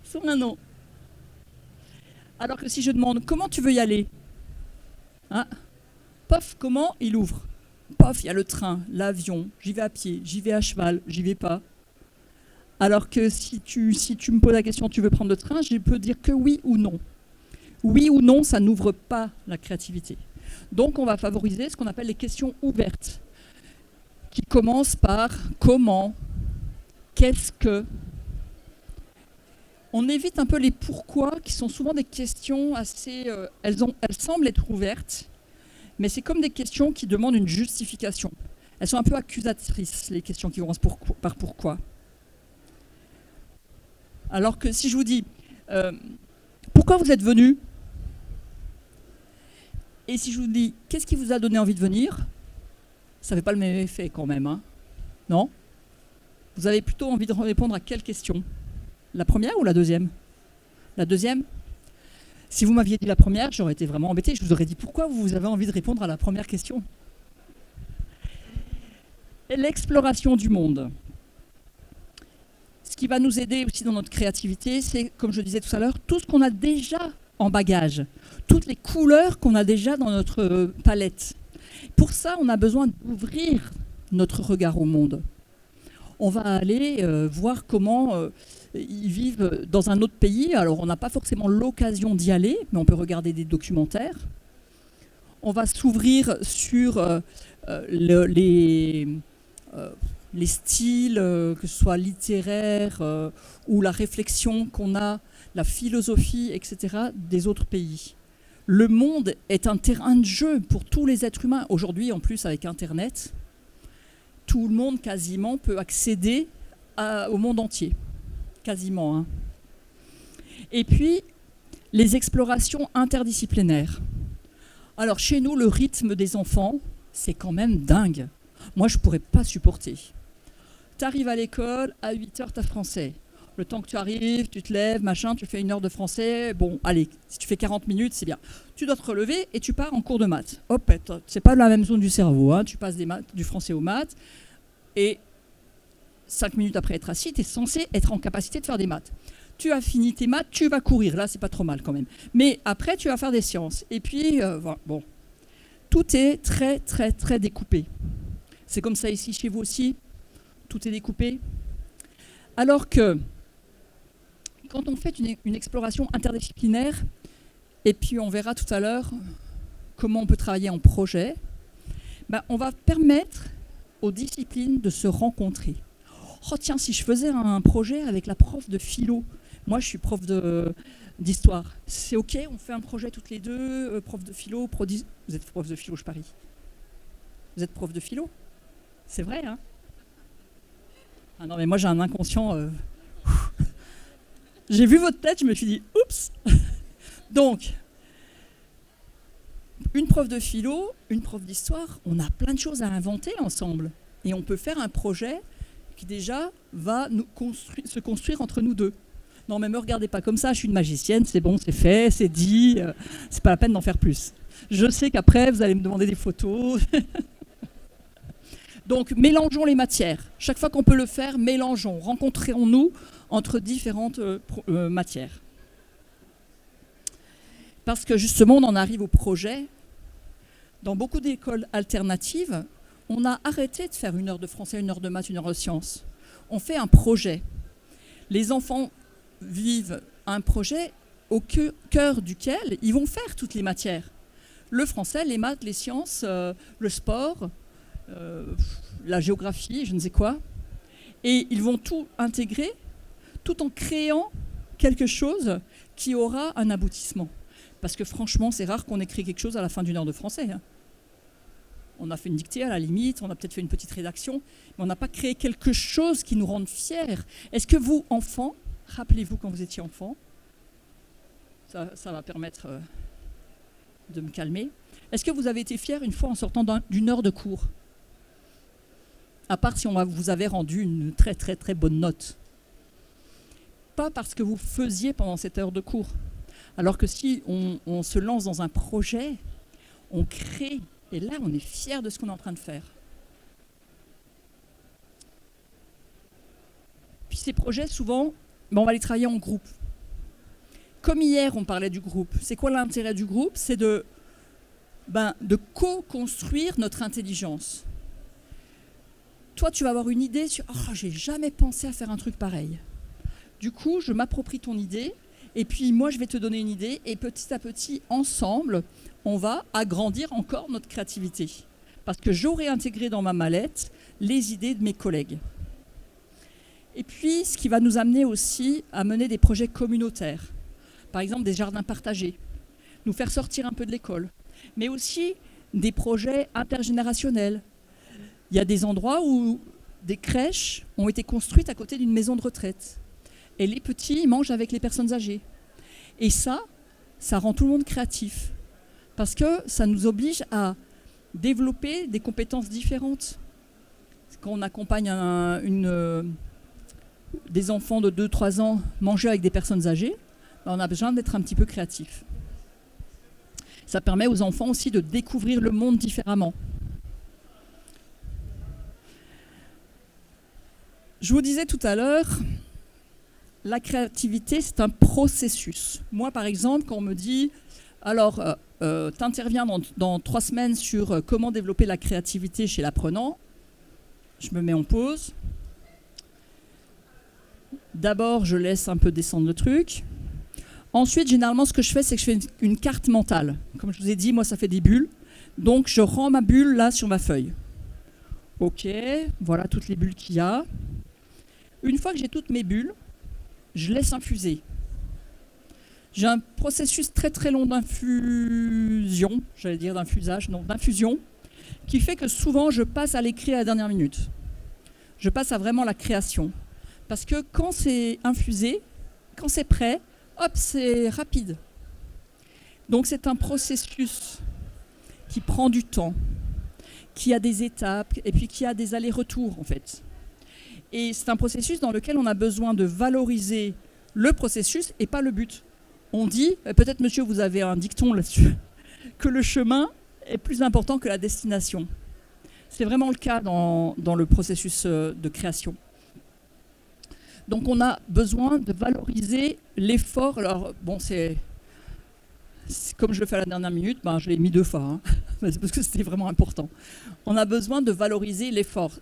soit un non. Alors que si je demande, comment tu veux y aller? Hein? Pof, comment? Il ouvre. Pof, il y a le train, l'avion, j'y vais à pied, j'y vais à cheval, j'y vais pas. Alors que si tu me poses la question, tu veux prendre le train, je peux dire que oui ou non. Oui ou non, ça n'ouvre pas la créativité. Donc on va favoriser ce qu'on appelle les questions ouvertes, qui commencent par comment, qu'est-ce que. On évite un peu les pourquoi, qui sont souvent des questions assez... elles semblent être ouvertes, mais c'est comme des questions qui demandent une justification. Elles sont un peu accusatrices, les questions qui commencent par pourquoi. Alors que si je vous dis, pourquoi vous êtes venu? Et si je vous dis, qu'est-ce qui vous a donné envie de venir? Ça ne fait pas le même effet quand même, hein? Non? Vous avez plutôt envie de répondre à quelle question? La première ou la deuxième? La deuxième? Si vous m'aviez dit la première, j'aurais été vraiment embêté. Je vous aurais dit pourquoi vous avez envie de répondre à la première question. Et l'exploration du monde. Ce qui va nous aider aussi dans notre créativité, c'est, comme je disais tout à l'heure, tout ce qu'on a déjà en bagage, toutes les couleurs qu'on a déjà dans notre palette. Pour ça, on a besoin d'ouvrir notre regard au monde. On va aller voir comment ils vivent dans un autre pays. Alors, on n'a pas forcément l'occasion d'y aller, mais on peut regarder des documentaires. On va s'ouvrir sur les styles, que ce soit littéraires ou la réflexion qu'on a, la philosophie, etc., des autres pays. Le monde est un terrain de jeu pour tous les êtres humains. Aujourd'hui, en plus, avec Internet, tout le monde quasiment peut accéder au monde entier. Quasiment. Hein. Et puis, les explorations interdisciplinaires. Alors, chez nous, le rythme des enfants, c'est quand même dingue. Moi, je ne pourrais pas supporter. Tu arrives à l'école, à 8h, tu as français. Le temps que tu arrives, tu te lèves, machin, tu fais 1 heure de français. Bon, allez, si tu fais 40 minutes, c'est bien. Tu dois te relever et tu pars en cours de maths. Hop, c'est pas la même zone du cerveau. Hein. Tu passes du français aux maths. Et 5 minutes après être assis, tu es censé être en capacité de faire des maths. Tu as fini tes maths, tu vas courir. Là, c'est pas trop mal quand même. Mais après, tu vas faire des sciences. Et puis, voilà, bon. Tout est très, très, très découpé. C'est comme ça ici, chez vous aussi. Tout est découpé. Alors que, quand on fait une exploration interdisciplinaire, et puis on verra tout à l'heure comment on peut travailler en projet, ben, on va permettre aux disciplines de se rencontrer. Oh tiens, si je faisais un projet avec la prof de philo, moi je suis prof d'histoire, c'est ok, on fait un projet toutes les deux, prof de philo, vous êtes prof de philo, je parie. Vous êtes prof de philo? C'est vrai, hein? Ah non, mais moi j'ai un inconscient. J'ai vu votre tête, je me suis dit, oups. Donc, une prof de philo, une prof d'histoire, on a plein de choses à inventer ensemble. Et on peut faire un projet qui déjà va se construire entre nous deux. Non, mais me regardez pas comme ça, je suis une magicienne, c'est bon, c'est fait, c'est dit, c'est pas la peine d'en faire plus. Je sais qu'après, vous allez me demander des photos. Donc, mélangeons les matières. Chaque fois qu'on peut le faire, mélangeons, rencontrons-nous entre différentes matières. Parce que justement, on en arrive au projet. Dans beaucoup d'écoles alternatives, on a arrêté de faire 1 heure de français, 1 heure de maths, 1 heure de sciences. On fait un projet. Les enfants vivent un projet au cœur duquel ils vont faire toutes les matières. Le français, les maths, les sciences, le sport, la géographie, je ne sais quoi. Et ils vont tout intégrer tout en créant quelque chose qui aura un aboutissement. Parce que franchement, c'est rare qu'on ait créé quelque chose à la fin d'1 heure de français. Hein. On a fait une dictée à la limite, on a peut-être fait une petite rédaction, mais on n'a pas créé quelque chose qui nous rende fiers. Est-ce que vous, enfants, rappelez-vous quand vous étiez enfant, ça va permettre de me calmer, est-ce que vous avez été fiers une fois en sortant d'1 heure de cours? À part si vous avez rendu une très très très bonne note. Pas parce que vous faisiez pendant cette heure de cours. Alors que si on se lance dans un projet, on crée, et là on est fier de ce qu'on est en train de faire. Puis ces projets, souvent, on va les travailler en groupe. Comme hier, on parlait du groupe. C'est quoi l'intérêt du groupe? C'est de co-construire notre intelligence. Toi, tu vas avoir une idée sur « Oh, j'ai jamais pensé à faire un truc pareil ». Du coup, je m'approprie ton idée, et puis moi, je vais te donner une idée, et petit à petit, ensemble, on va agrandir encore notre créativité. Parce que j'aurai intégré dans ma mallette les idées de mes collègues. Et puis, ce qui va nous amener aussi à mener des projets communautaires. Par exemple, des jardins partagés, nous faire sortir un peu de l'école, mais aussi des projets intergénérationnels. Il y a des endroits où des crèches ont été construites à côté d'une maison de retraite. Et les petits mangent avec les personnes âgées. Et ça rend tout le monde créatif. Parce que ça nous oblige à développer des compétences différentes. Quand on accompagne des enfants de 2-3 ans manger avec des personnes âgées, on a besoin d'être un petit peu créatif. Ça permet aux enfants aussi de découvrir le monde différemment. Je vous disais tout à l'heure, la créativité, c'est un processus. Moi, par exemple, quand on me dit « Alors, t'interviens dans 3 semaines sur comment développer la créativité chez l'apprenant », je me mets en pause. D'abord, je laisse un peu descendre le truc. Ensuite, généralement, ce que je fais, c'est que je fais une carte mentale. Comme je vous ai dit, moi, ça fait des bulles. Donc, je rends ma bulle là sur ma feuille. Ok, voilà toutes les bulles qu'il y a. Une fois que j'ai toutes mes bulles, je laisse infuser. J'ai un processus très très long d'infusion, j'allais dire d'infusage, non, d'infusion, qui fait que souvent je passe à l'écrit à la dernière minute. Je passe à vraiment la création. Parce que quand c'est infusé, quand c'est prêt, hop, c'est rapide. Donc c'est un processus qui prend du temps, qui a des étapes et puis qui a des allers-retours en fait. Et c'est un processus dans lequel on a besoin de valoriser le processus et pas le but. On dit, peut-être monsieur vous avez un dicton là-dessus, que le chemin est plus important que la destination. C'est vraiment le cas dans le processus de création. Donc on a besoin de valoriser l'effort. Alors bon, c'est comme je le fais à la dernière minute, je l'ai mis 2 fois, hein, parce que c'était vraiment important. On a besoin de valoriser l'effort.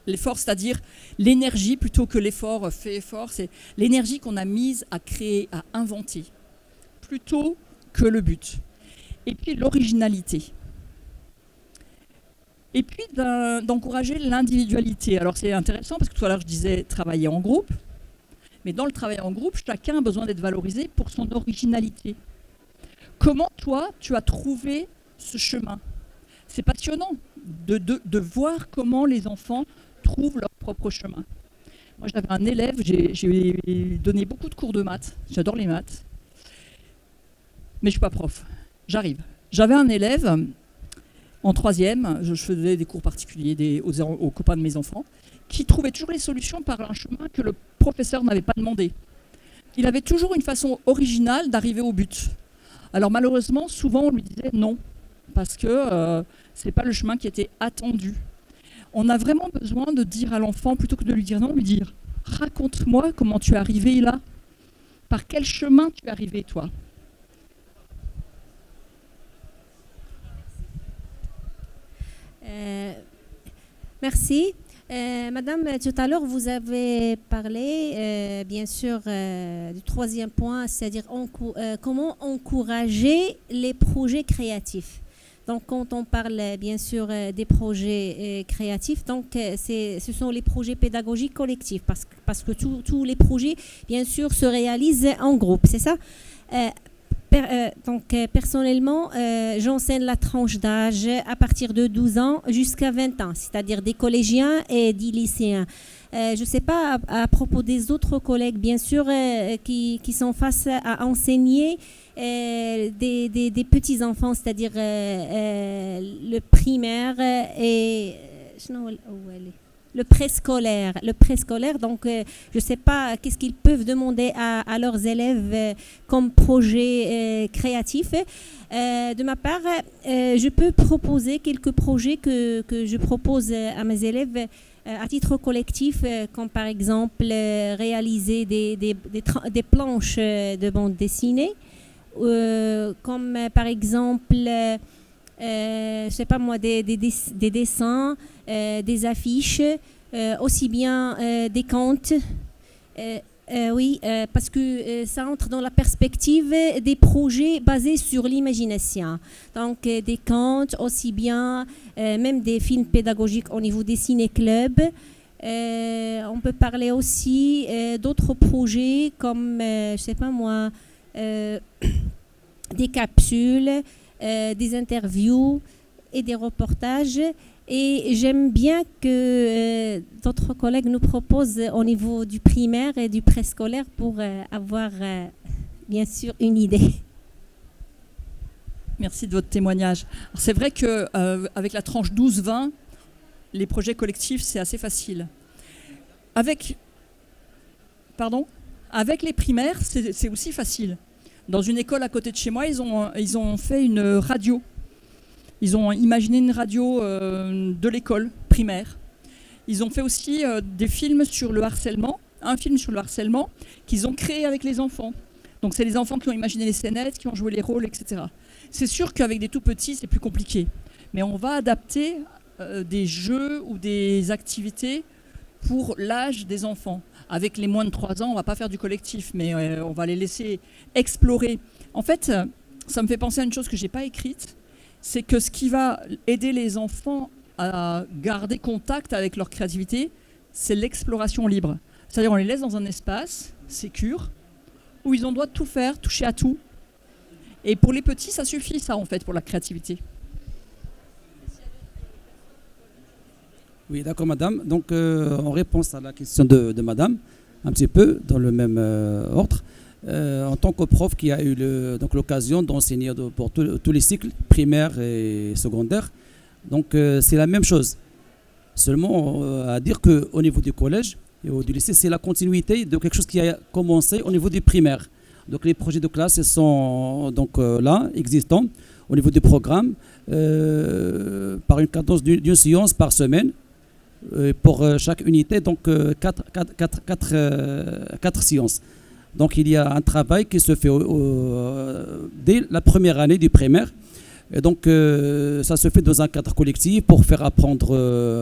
L'effort, c'est-à-dire l'énergie plutôt que l'effort fait effort, c'est l'énergie qu'on a mise à créer, à inventer, plutôt que le but. Et puis l'originalité. Et puis d'encourager l'individualité. Alors c'est intéressant parce que tout à l'heure je disais travailler en groupe, mais dans le travail en groupe, chacun a besoin d'être valorisé pour son originalité. Comment toi, tu as trouvé ce chemin? C'est passionnant de voir comment les enfants trouvent leur propre chemin. Moi, j'avais un élève, j'ai donné beaucoup de cours de maths. J'adore les maths. Mais je ne suis pas prof. J'arrive. J'avais un élève en troisième, je faisais des cours particuliers aux copains de mes enfants, qui trouvait toujours les solutions par un chemin que le professeur n'avait pas demandé. Il avait toujours une façon originale d'arriver au but. Alors malheureusement, souvent on lui disait non, parce que ce n'est pas le chemin qui était attendu. On a vraiment besoin de dire à l'enfant, plutôt que de lui dire non, lui dire « Raconte-moi comment tu es arrivé là. Par quel chemin tu es arrivé, toi ?» Merci. Madame, tout à l'heure, vous avez parlé, bien sûr, du troisième point, c'est-à-dire comment encourager les projets créatifs. Donc, quand on parle, bien sûr, des projets créatifs, donc, ce sont les projets pédagogiques collectifs, parce que tous les projets, bien sûr, se réalisent en groupe, c'est ça? Personnellement, j'enseigne la tranche d'âge à partir de 12 ans jusqu'à 20 ans, c'est-à-dire des collégiens et des lycéens. Je ne sais pas à propos des autres collègues, bien sûr, qui sont face à enseigner des petits-enfants, c'est-à-dire le primaire et le préscolaire. Donc, je ne sais pas qu'est-ce qu'ils peuvent demander à leurs élèves comme projet créatif. De ma part, je peux proposer quelques projets que je propose à mes élèves à titre collectif, comme par exemple réaliser des planches de bande dessinée, comme par exemple, je sais pas moi, des dessins, des affiches, aussi bien des contes. Oui, parce que ça entre dans la perspective des projets basés sur l'imagination. Donc des contes, aussi bien même des films pédagogiques au niveau des ciné-clubs. On peut parler aussi d'autres projets comme, je sais pas moi, des capsules, des interviews et des reportages. Et j'aime bien que d'autres collègues nous proposent au niveau du primaire et du préscolaire pour avoir bien sûr une idée. Merci de votre témoignage. C'est vrai qu'avec la tranche 12-20, les projets collectifs, c'est assez facile. Avec les primaires, c'est aussi facile. Dans une école à côté de chez moi, ils ont fait une radio. Ils ont imaginé une radio de l'école primaire. Ils ont fait aussi des films sur le harcèlement, un film sur le harcèlement qu'ils ont créé avec les enfants. Donc c'est les enfants qui ont imaginé les scénettes, qui ont joué les rôles, etc. C'est sûr qu'avec des tout petits, c'est plus compliqué. Mais on va adapter des jeux ou des activités pour l'âge des enfants. Avec les moins de 3 ans, on ne va pas faire du collectif, mais on va les laisser explorer. En fait, ça me fait penser à une chose que je n'ai pas écrite. C'est que ce qui va aider les enfants à garder contact avec leur créativité, c'est l'exploration libre. C'est-à-dire on les laisse dans un espace sécure où ils ont le droit de tout faire, toucher à tout. Et pour les petits, ça suffit ça en fait pour la créativité. Oui, d'accord, madame. Donc, en réponse à la question de madame, un petit peu dans le même ordre, en tant que prof qui a eu l'occasion d'enseigner pour tous les cycles primaires et secondaires, donc c'est la même chose. Seulement à dire qu'au niveau du collège et du lycée, c'est la continuité de quelque chose qui a commencé au niveau du primaire. Donc les projets de classe sont donc là, existants, au niveau du programme, par une cadence d'une séance par semaine. Pour chaque unité, donc 4 séances. Donc il y a un travail qui se fait dès la première année du primaire. Et donc ça se fait dans un cadre collectif pour faire apprendre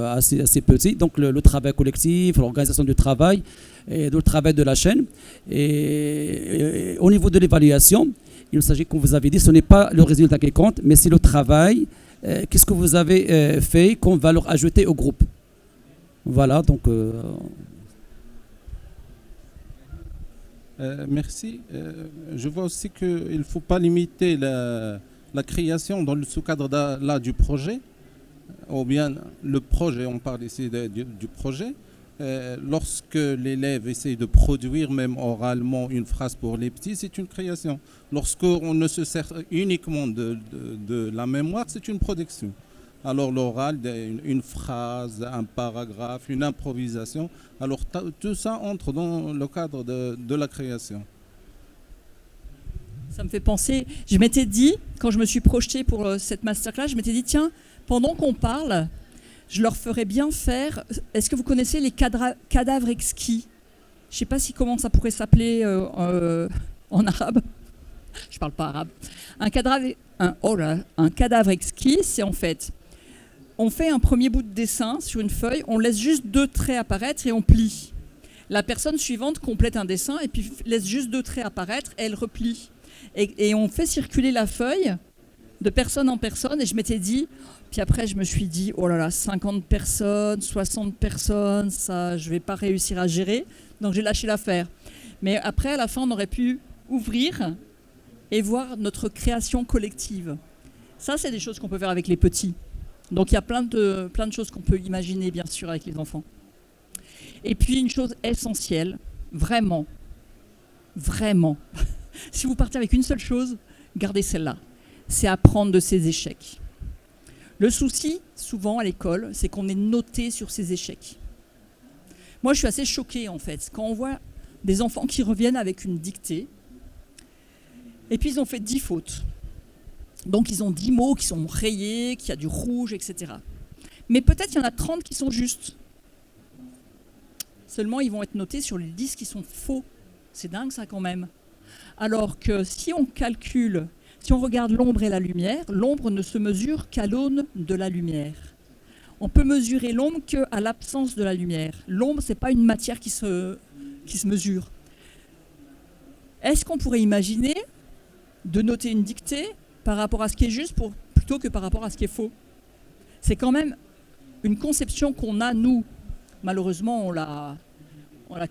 à ces petits. Donc le travail collectif, l'organisation du travail et le travail de la chaîne. Et au niveau de l'évaluation, il s'agit, comme vous avez dit, ce n'est pas le résultat qui compte, mais c'est le travail. Qu'est-ce que vous avez fait comme valeur ajoutée au groupe? Voilà, donc... merci. Je vois aussi qu'il ne faut pas limiter la création dans le sous-cadre du projet, ou bien le projet, on parle ici du projet. Lorsque l'élève essaie de produire même oralement une phrase pour les petits, c'est une création. Lorsqu'on ne se sert uniquement de la mémoire, c'est une production. Alors l'oral, une phrase, un paragraphe, une improvisation, alors tout ça entre dans le cadre de la création. Ça me fait penser, je m'étais dit, quand je me suis projetée pour cette masterclass, je m'étais dit, tiens, pendant qu'on parle, je leur ferais bien faire, est-ce que vous connaissez les cadavres exquis? Je ne sais pas comment ça pourrait s'appeler en arabe. Je ne parle pas arabe. Un cadavre exquis, c'est en fait, on fait un premier bout de dessin sur une feuille, on laisse juste 2 traits apparaître et on plie. La personne suivante complète un dessin et puis laisse juste 2 traits apparaître et elle replie. Et on fait circuler la feuille de personne en personne et je m'étais dit, puis après je me suis dit, oh là là, 50 personnes, 60 personnes, ça je vais pas réussir à gérer, donc j'ai lâché l'affaire. Mais après à la fin on aurait pu ouvrir et voir notre création collective. Ça c'est des choses qu'on peut faire avec les petits. Donc il y a plein de choses qu'on peut imaginer bien sûr avec les enfants. Et puis une chose essentielle, vraiment, si vous partez avec une seule chose, gardez celle-là, c'est apprendre de ses échecs. Le souci, souvent à l'école, c'est qu'on est noté sur ses échecs. Moi, je suis assez choquée, en fait, quand on voit des enfants qui reviennent avec une dictée, et puis ils ont fait 10 fautes. Donc, ils ont 10 mots qui sont rayés, qu'il y a du rouge, etc. Mais peut-être qu'il y en a 30 qui sont justes. Seulement, ils vont être notés sur les 10 qui sont faux. C'est dingue, ça, quand même. Alors que si on calcule, si on regarde l'ombre et la lumière, l'ombre ne se mesure qu'à l'aune de la lumière. On peut mesurer l'ombre qu'à l'absence de la lumière. L'ombre, ce n'est pas une matière qui se mesure. Est-ce qu'on pourrait imaginer de noter une dictée par rapport à ce qui est juste plutôt que par rapport à ce qui est faux? C'est quand même une conception qu'on a, nous. Malheureusement, on la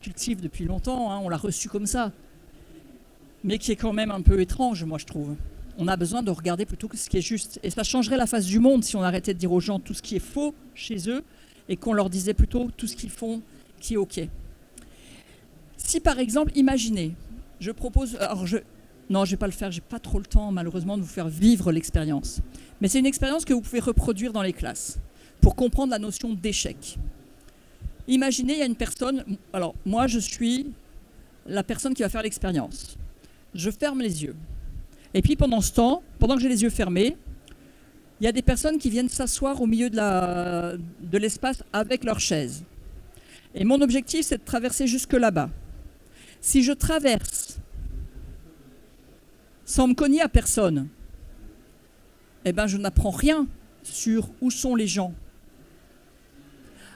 cultive depuis longtemps, hein, on l'a reçue comme ça. Mais qui est quand même un peu étrange, moi, je trouve. On a besoin de regarder plutôt que ce qui est juste. Et ça changerait la face du monde si on arrêtait de dire aux gens tout ce qui est faux chez eux et qu'on leur disait plutôt tout ce qu'ils font qui est OK. Si, par exemple, imaginez, je propose... Non, je ne vais pas le faire, je n'ai pas trop le temps, malheureusement, de vous faire vivre l'expérience. Mais c'est une expérience que vous pouvez reproduire dans les classes pour comprendre la notion d'échec. Imaginez, il y a une personne... Alors, moi, je suis la personne qui va faire l'expérience. Je ferme les yeux. Et puis, pendant ce temps, pendant que j'ai les yeux fermés, il y a des personnes qui viennent s'asseoir au milieu de l'espace avec leur chaise. Et mon objectif, c'est de traverser jusque là-bas. Si je traverse sans me cogner à personne, eh ben, je n'apprends rien sur où sont les gens.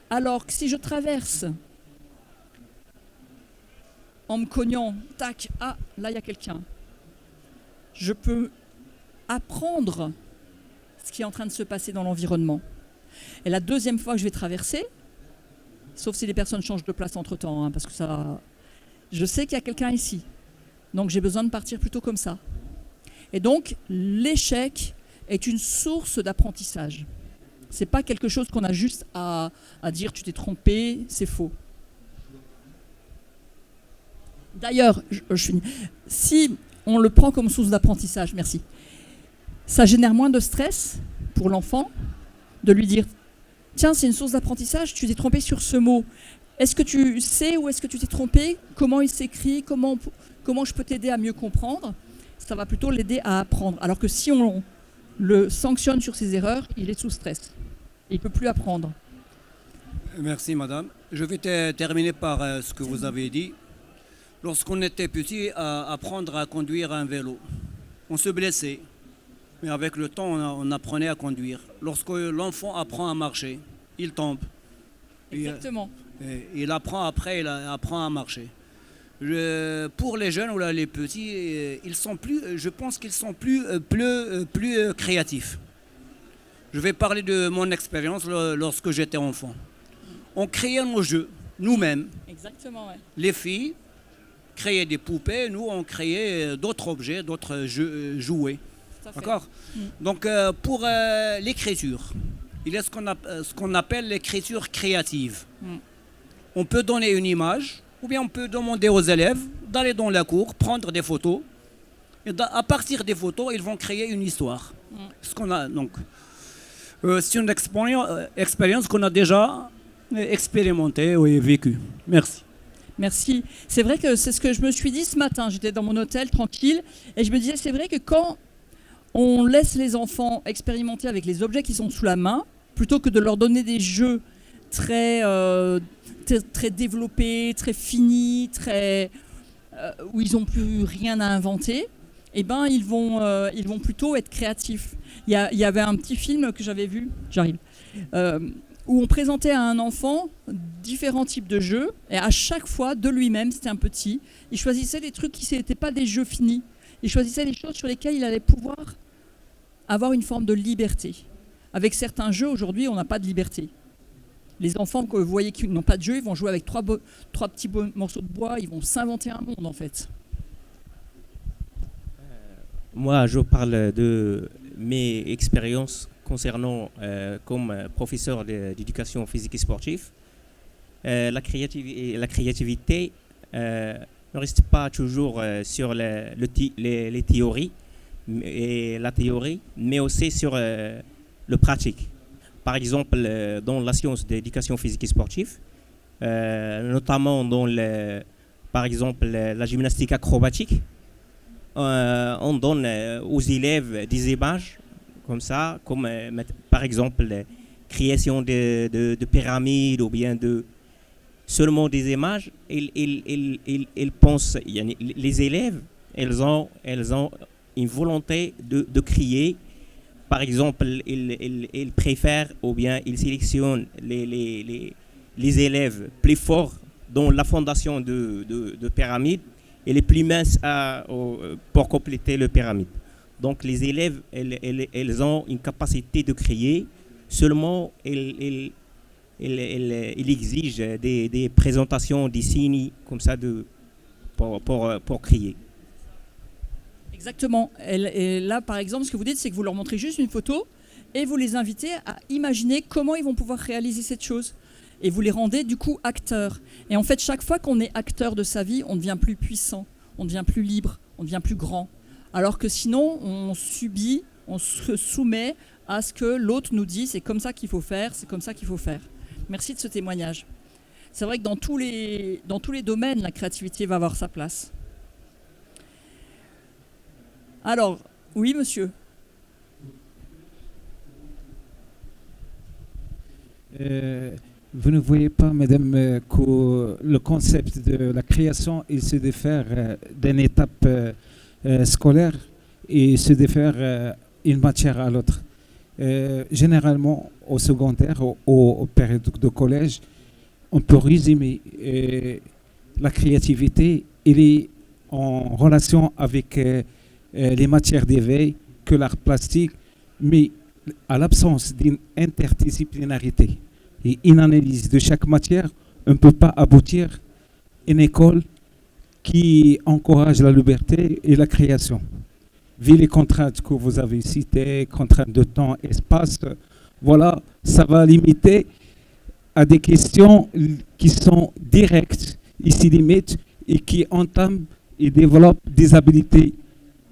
Alors que si je traverse en me cognant, tac, ah, là il y a quelqu'un, je peux apprendre ce qui est en train de se passer dans l'environnement. Et la deuxième fois que je vais traverser, sauf si les personnes changent de place entre-temps, hein, parce que ça, je sais qu'il y a quelqu'un ici. Donc j'ai besoin de partir plutôt comme ça. Et donc l'échec est une source d'apprentissage. C'est pas quelque chose qu'on a juste à dire tu t'es trompé, c'est faux. D'ailleurs, si on le prend comme source d'apprentissage, merci, ça génère moins de stress pour l'enfant de lui dire tiens, c'est une source d'apprentissage, tu t'es trompé sur ce mot. Est-ce que tu sais où est-ce que tu t'es trompé? Comment il s'écrit? Comment je peux t'aider à mieux comprendre? Ça va plutôt l'aider à apprendre. Alors que si on le sanctionne sur ses erreurs, il est sous stress. Il ne peut plus apprendre. Merci, madame. Je vais terminer par ce que vous avez dit. Lorsqu'on était petit, apprendre à conduire un vélo, on se blessait. Mais avec le temps, on apprenait à conduire. Lorsque l'enfant apprend à marcher, il tombe. Exactement. Il apprend après, il apprend à marcher. Pour les jeunes ou là, les petits, je pense qu'ils sont plus créatifs. Je vais parler de mon expérience lorsque j'étais enfant. On créait nos jeux, nous-mêmes. Exactement, ouais. Les filles créaient des poupées, nous, on créait d'autres objets, d'autres jouets. D'accord ? Donc, pour l'écriture, il y a ce qu'on appelle l'écriture créative. On peut donner une image, ou bien on peut demander aux élèves d'aller dans la cour, prendre des photos. Et à partir des photos, ils vont créer une histoire. Ce qu'on a, donc, c'est une expérience qu'on a déjà expérimentée et vécue. Merci. Merci. C'est vrai que c'est ce que je me suis dit ce matin. J'étais dans mon hôtel tranquille et je me disais, c'est vrai que quand on laisse les enfants expérimenter avec les objets qui sont sous la main, plutôt que de leur donner des jeux très développés, très finis, où ils n'ont plus rien à inventer, eh ben, ils vont plutôt être créatifs. Il y avait un petit film que j'avais vu, j'arrive, où on présentait à un enfant différents types de jeux, et à chaque fois, de lui-même, c'était un petit, il choisissait des trucs qui n'étaient pas des jeux finis, il choisissait des choses sur lesquelles il allait pouvoir avoir une forme de liberté. Avec certains jeux, aujourd'hui, on n'a pas de liberté. Les enfants que vous voyez qui n'ont pas de jeu, ils vont jouer avec trois petits morceaux de bois, ils vont s'inventer un monde, en fait. Moi, je parle de mes expériences concernant comme professeur d'éducation physique et sportive. La créativité ne reste pas toujours sur les théories et la théorie, mais aussi sur le pratique. Par exemple, dans la science d'éducation physique et sportive, notamment dans par exemple la gymnastique acrobatique, on donne aux élèves des images comme ça, comme par exemple la création de pyramides ou bien seulement des images. Ils pensent, les élèves, elles ont une volonté de créer. Par exemple, ils préfèrent ou bien ils sélectionnent les élèves plus forts dans la fondation de pyramide et les plus minces pour compléter le pyramide. Donc les élèves, elles ont une capacité de créer, seulement ils exigent des présentations, des signes comme ça pour créer. Exactement. Et là, par exemple, ce que vous dites, c'est que vous leur montrez juste une photo et vous les invitez à imaginer comment ils vont pouvoir réaliser cette chose. Et vous les rendez du coup acteurs. Et en fait, chaque fois qu'on est acteur de sa vie, on devient plus puissant, on devient plus libre, on devient plus grand. Alors que sinon, on subit, on se soumet à ce que l'autre nous dit, c'est comme ça qu'il faut faire, c'est comme ça qu'il faut faire. Merci de ce témoignage. C'est vrai que dans tous les domaines, la créativité va avoir sa place. Alors, oui, monsieur. Vous ne voyez pas, madame, que le concept de la création, il se diffère d'une étape scolaire et se diffère une matière à l'autre. Généralement, au secondaire, au période de collège, on peut résumer la créativité, elle est en relation avec les matières d'éveil que l'art plastique, mais à l'absence d'une interdisciplinarité et une analyse de chaque matière, on ne peut pas aboutir à une école qui encourage la liberté et la création. Vu les contraintes que vous avez citées, contraintes de temps, espace, voilà, ça va limiter à des questions qui sont directes, ici limites, et qui entament et développent des habiletés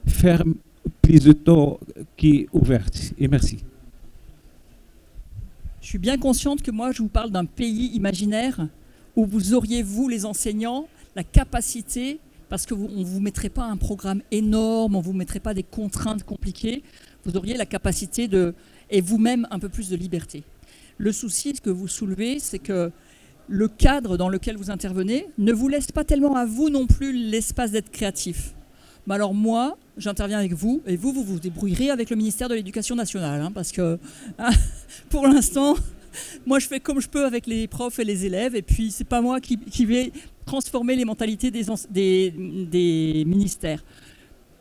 fermes, plus de temps qui ouvertes. Et merci. Je suis bien consciente que moi, je vous parle d'un pays imaginaire où vous auriez, vous, les enseignants, la capacité, parce qu'on ne vous mettrait pas un programme énorme, on ne vous mettrait pas des contraintes compliquées, vous auriez la capacité et vous-même un peu plus de liberté. Le souci, ce que vous soulevez, c'est que le cadre dans lequel vous intervenez ne vous laisse pas tellement à vous non plus l'espace d'être créatif. Mais alors moi, j'interviens avec vous, et vous vous débrouillerez avec le ministère de l'Éducation nationale, hein, parce que pour l'instant, moi je fais comme je peux avec les profs et les élèves, et puis c'est pas moi qui vais transformer les mentalités des ministères.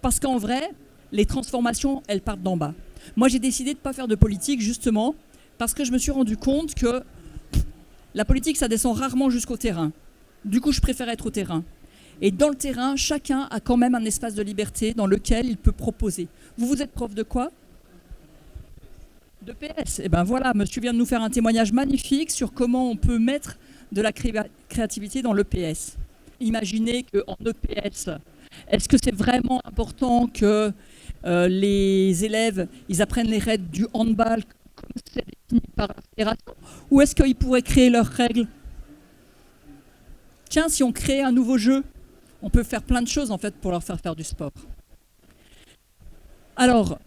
Parce qu'en vrai, les transformations, elles partent d'en bas. Moi j'ai décidé de ne pas faire de politique, justement, parce que je me suis rendu compte que la politique, ça descend rarement jusqu'au terrain. Du coup, je préfère être au terrain. Et dans le terrain, chacun a quand même un espace de liberté dans lequel il peut proposer. Vous êtes prof de quoi? De PS. Et bien voilà, monsieur vient de nous faire un témoignage magnifique sur comment on peut mettre de la créativité dans l'EPS. Imaginez qu'en EPS, est-ce que c'est vraiment important que les élèves ils apprennent les règles du handball comme c'est défini par la fédération, ou est-ce qu'ils pourraient créer leurs règles? Tiens, si on crée un nouveau jeu, on peut faire plein de choses en fait pour leur faire du sport. Alors,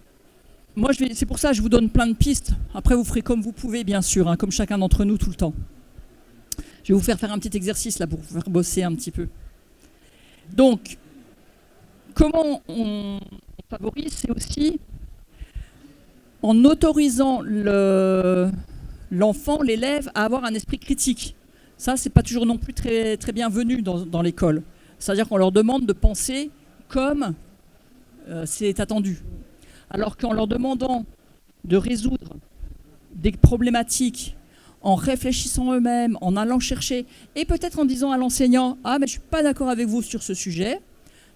moi, c'est pour ça que je vous donne plein de pistes. Après, vous ferez comme vous pouvez, bien sûr, hein, comme chacun d'entre nous tout le temps. Je vais vous faire un petit exercice là pour vous faire bosser un petit peu. Donc, comment on favorise, c'est aussi en autorisant l'enfant, l'élève, à avoir un esprit critique. Ça, c'est pas toujours non plus très, très bienvenu dans l'école. C'est-à-dire qu'on leur demande de penser comme c'est attendu. Alors qu'en leur demandant de résoudre des problématiques en réfléchissant eux-mêmes, en allant chercher, et peut-être en disant à l'enseignant « Ah, mais je ne suis pas d'accord avec vous sur ce sujet »,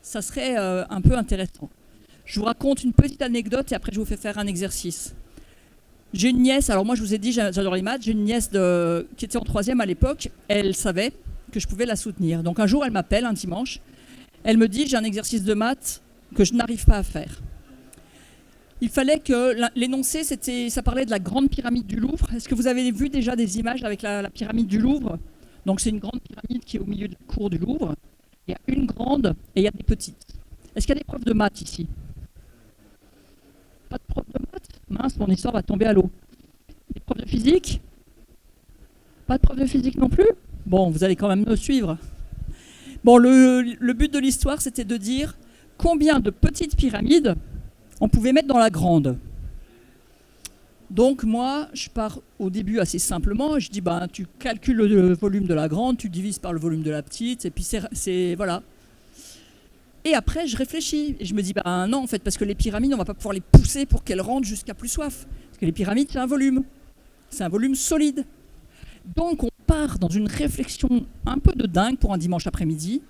ça serait un peu intéressant. Je vous raconte une petite anecdote et après je vous fais faire un exercice. J'ai une nièce, alors moi je vous ai dit j'adore les maths, j'ai une nièce qui était en 3e à l'époque, elle savait que je pouvais la soutenir. Donc un jour elle m'appelle, un dimanche, elle me dit j'ai un exercice de maths que je n'arrive pas à faire. Il fallait que l'énoncé, ça parlait de la grande pyramide du Louvre. Est-ce que vous avez vu déjà des images avec la pyramide du Louvre? Donc c'est une grande pyramide qui est au milieu de la cour du Louvre. Il y a une grande et il y a des petites. Est-ce qu'il y a des profs de maths ici? Pas de profs de maths? Mince, mon histoire va tomber à l'eau. Des profs de physique? Pas de profs de physique non plus? Bon, vous allez quand même me suivre. Bon, le but de l'histoire, c'était de dire combien de petites pyramides on pouvait mettre dans la grande. Donc moi, je pars au début assez simplement, et je dis, ben, tu calcules le volume de la grande, tu divises par le volume de la petite, et puis c'est voilà. Et après, je réfléchis, et je me dis, ben non, en fait, parce que les pyramides, on ne va pas pouvoir les pousser pour qu'elles rentrent jusqu'à plus soif. Parce que les pyramides, c'est un volume solide. Donc on part dans une réflexion un peu de dingue pour un dimanche après-midi,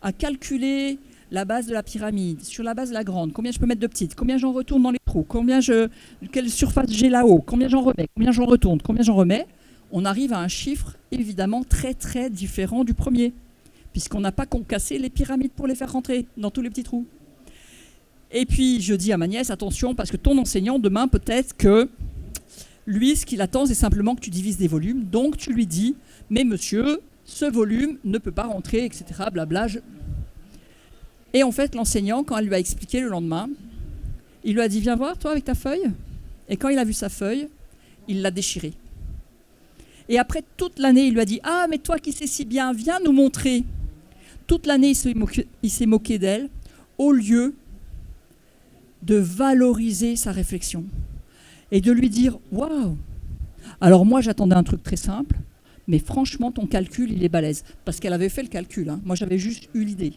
à calculer la base de la pyramide, sur la base de la grande, combien je peux mettre de petites, combien j'en retourne dans les trous, quelle surface j'ai là-haut, combien j'en remets, combien j'en retourne, combien j'en remets, on arrive à un chiffre évidemment très très différent du premier, puisqu'on n'a pas concassé les pyramides pour les faire rentrer dans tous les petits trous. Et puis je dis à ma nièce, attention, parce que ton enseignant, demain, peut-être que lui, ce qu'il attend, c'est simplement que tu divises des volumes, donc tu lui dis, mais monsieur, ce volume ne peut pas rentrer, etc., blabla. Et en fait, l'enseignant, quand elle lui a expliqué le lendemain, il lui a dit « Viens voir, toi, avec ta feuille ». Et quand il a vu sa feuille, il l'a déchirée. Et après, toute l'année, il lui a dit « Ah, mais toi qui sais si bien, viens nous montrer ». Toute l'année, il s'est moqué d'elle, au lieu de valoriser sa réflexion. Et de lui dire « Waouh ! Alors moi, j'attendais un truc très simple, mais franchement, ton calcul, il est balèze. » Parce qu'elle avait fait le calcul, hein. Moi, j'avais juste eu l'idée.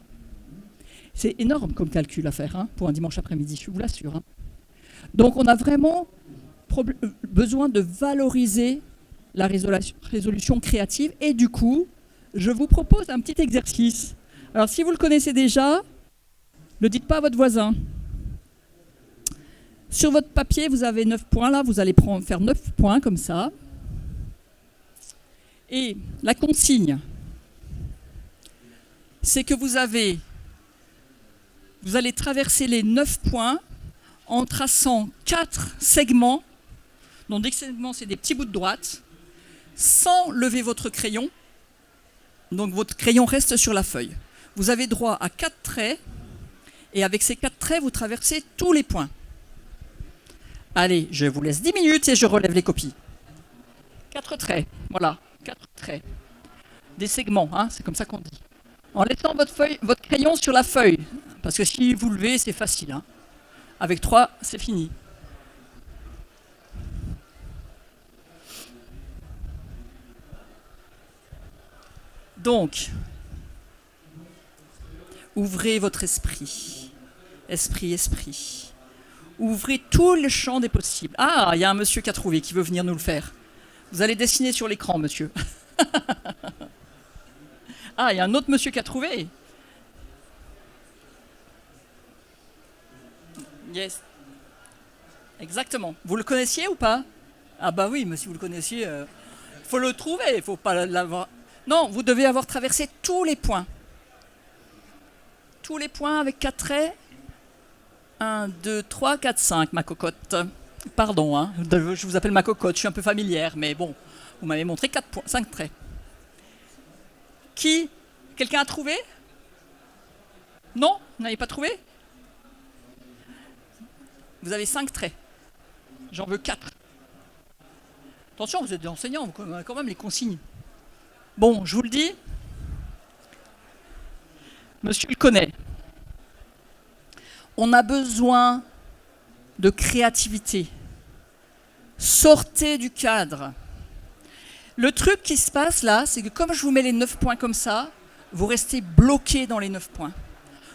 C'est énorme comme calcul à faire, hein, pour un dimanche après-midi, je vous l'assure. Hein. Donc on a vraiment besoin de valoriser la résolution créative. Et du coup, je vous propose un petit exercice. Alors si vous le connaissez déjà, ne le dites pas à votre voisin. Sur votre papier, vous avez 9 points. Là, vous allez faire 9 points comme ça. Et la consigne, c'est que vous allez traverser les 9 points en traçant 4 segments. Donc des segments, c'est des petits bouts de droite, sans lever votre crayon. Donc votre crayon reste sur la feuille. Vous avez droit à 4 traits, et avec ces 4 traits, vous traversez tous les points. Allez, je vous laisse 10 minutes et je relève les copies. 4 traits, voilà, 4 traits. Des segments, hein, c'est comme ça qu'on dit. En laissant votre crayon sur la feuille. Parce que si vous levez, c'est facile. Hein. Avec 3, c'est fini. Donc, ouvrez votre esprit. Esprit. Ouvrez tout le champ des possibles. Ah, il y a un monsieur qui a trouvé, qui veut venir nous le faire. Vous allez dessiner sur l'écran, monsieur. Ah, il y a un autre monsieur qui a trouvé. Yes. Exactement. Vous le connaissiez ou pas? Ah bah oui, mais si vous le connaissiez, faut le trouver. Faut pas l'avoir. Non, vous devez avoir traversé tous les points. Tous les points avec 4 traits. 1, 2, 3, 4, 5, ma cocotte. Pardon, hein, je vous appelle ma cocotte, je suis un peu familière, mais bon, vous m'avez montré 5 traits. Quelqu'un a trouvé? Non? Vous n'avez pas trouvé? Vous avez 5 traits. J'en veux 4. Attention, vous êtes des enseignants, vous avez quand même les consignes. Bon, je vous le dis. Monsieur le connaît. On a besoin de créativité. Sortez du cadre. Le truc qui se passe là, c'est que comme je vous mets les 9 points comme ça, vous restez bloqué dans les 9 points.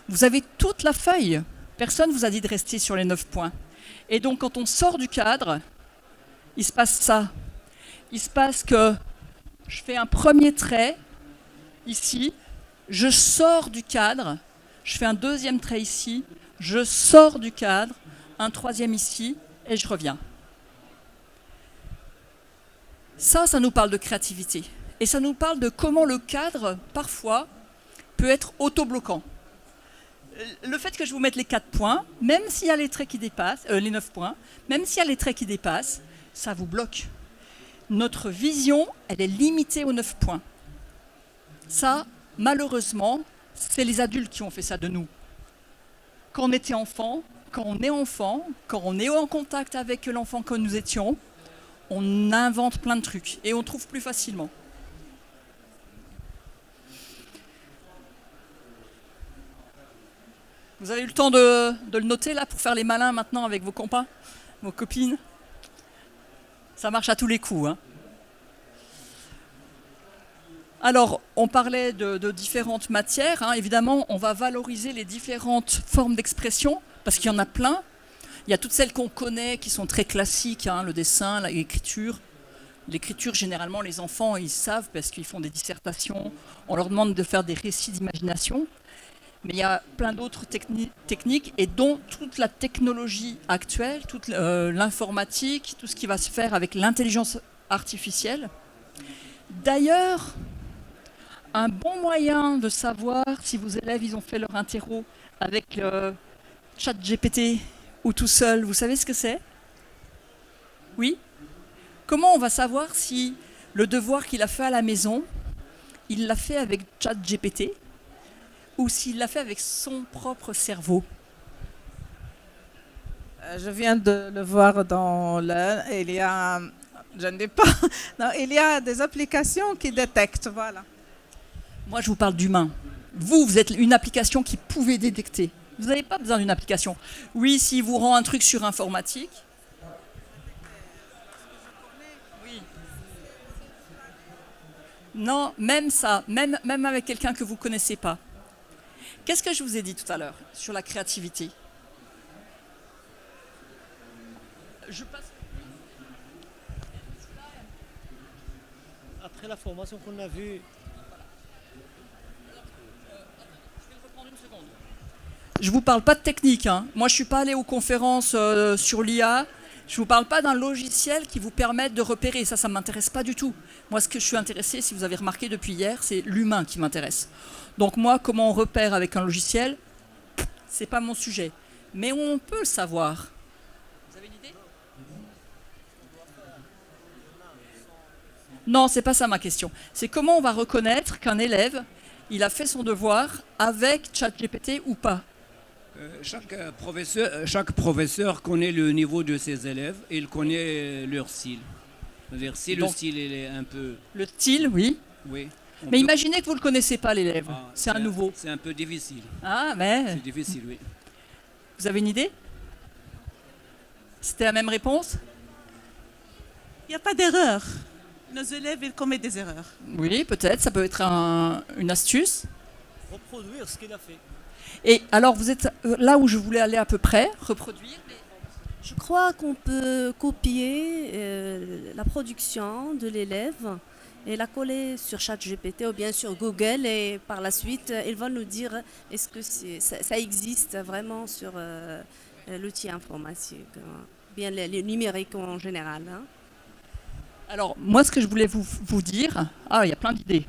Vous avez toute la feuille. Personne ne vous a dit de rester sur les 9 points. Et donc, quand on sort du cadre, il se passe ça. Il se passe que je fais un premier trait ici, je sors du cadre, je fais un deuxième trait ici, je sors du cadre, un troisième ici, et je reviens. Ça nous parle de créativité. Et ça nous parle de comment le cadre, parfois, peut être auto-bloquant. Le fait que je vous mette les 4 points, même s'il y a les traits qui dépassent, les 9 points, même s'il y a les traits qui dépassent, ça vous bloque. Notre vision, elle est limitée aux 9 points. Ça, malheureusement, c'est les adultes qui ont fait ça de nous. Quand on était enfant, quand on est enfant, quand on est en contact avec l'enfant que nous étions, on invente plein de trucs et on trouve plus facilement. Vous avez eu le temps de le noter là pour faire les malins maintenant avec vos copains, vos copines? Ça marche à tous les coups, hein. Alors, on parlait de différentes matières, hein. Évidemment, on va valoriser les différentes formes d'expression, parce qu'il y en a plein. Il y a toutes celles qu'on connaît, qui sont très classiques, hein, le dessin, l'écriture. L'écriture, généralement, les enfants, ils savent, parce qu'ils font des dissertations. On leur demande de faire des récits d'imagination. Mais il y a plein d'autres techniques, et dont toute la technologie actuelle, toute l'informatique, tout ce qui va se faire avec l'intelligence artificielle. D'ailleurs, un bon moyen de savoir si vos élèves ils ont fait leur interro avec ChatGPT ou tout seul, vous savez ce que c'est? Oui? Comment on va savoir si le devoir qu'il a fait à la maison, il l'a fait avec ChatGPT ou s'il l'a fait avec son propre cerveau? Je viens de le voir dans l'un. Il y a, je ne dis pas, non, il y a des applications qui détectent, voilà. Moi, je vous parle d'humain. Vous êtes une application qui pouvait détecter. Vous n'avez pas besoin d'une application. Oui, s'il vous rend un truc sur informatique. Oui. Non, même ça, même avec quelqu'un que vous ne connaissez pas. Qu'est-ce que je vous ai dit tout à l'heure sur la créativité? Je passe. Après la formation qu'on a vue. Je ne vous parle pas de technique, hein. Moi, je ne suis pas allé aux conférences sur l'IA. Je ne vous parle pas d'un logiciel qui vous permette de repérer. Ça ne m'intéresse pas du tout. Moi, ce que je suis intéressé, si vous avez remarqué depuis hier, c'est l'humain qui m'intéresse. Donc moi, comment on repère avec un logiciel, ce n'est pas mon sujet. Mais on peut le savoir. Vous avez une idée? Non, ce n'est pas ça ma question. C'est comment on va reconnaître qu'un élève, il a fait son devoir avec ChatGPT ou pas? Chaque professeur connaît le niveau de ses élèves et il connaît leur style. C'est-à-dire si le style il est un peu... Le style, oui. Oui. Mais imaginez que vous ne le connaissez pas, l'élève. C'est un nouveau. C'est un peu difficile. Ah, mais... C'est difficile, oui. Vous avez une idée? C'était la même réponse? Il n'y a pas d'erreur. Nos élèves, ils commettent des erreurs. Oui, peut-être. Ça peut être une astuce. Reproduire ce qu'il a fait. Et alors, vous êtes là où je voulais aller à peu près, reproduire. Je crois qu'on peut copier la production de l'élève et la coller sur ChatGPT ou bien sur Google, et par la suite, ils vont nous dire est-ce que ça existe vraiment sur l'outil informatique, bien les numériques en général. Hein. Alors, moi, ce que je voulais vous dire, il y a plein d'idées.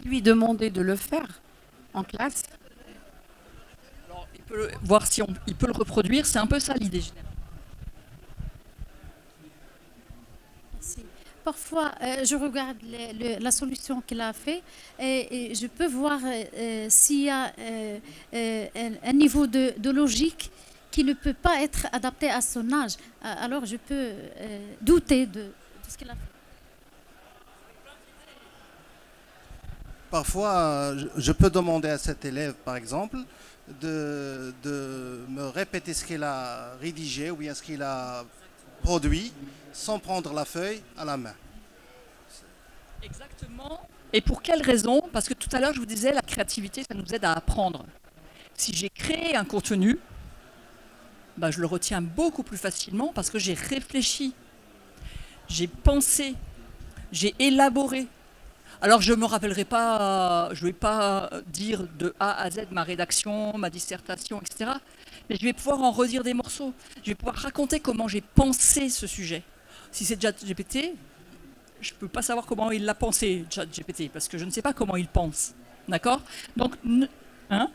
lui demander de le faire en classe. Alors, il peut voir si il peut le reproduire, c'est un peu ça l'idée générale. Merci. Parfois, je regarde la solution qu'il a fait et je peux voir s'il y a un niveau de logique qui ne peut pas être adapté à son âge. Alors, je peux douter de ce qu'il a fait. Parfois, je peux demander à cet élève, par exemple, de me répéter ce qu'il a rédigé ou bien ce qu'il a produit sans prendre la feuille à la main. Exactement. Et pour quelle raison? Parce que tout à l'heure, je vous disais, la créativité, ça nous aide à apprendre. Si j'ai créé un contenu, ben, je le retiens beaucoup plus facilement parce que j'ai réfléchi, j'ai pensé, j'ai élaboré. Alors, je ne me rappellerai pas, je ne vais pas dire de A à Z ma rédaction, ma dissertation, etc. Mais je vais pouvoir en redire des morceaux. Je vais pouvoir raconter comment j'ai pensé ce sujet. Si c'est ChatGPT, je ne peux pas savoir comment il l'a pensé, ChatGPT, parce que je ne sais pas comment il pense. D'accord? Donc, hein?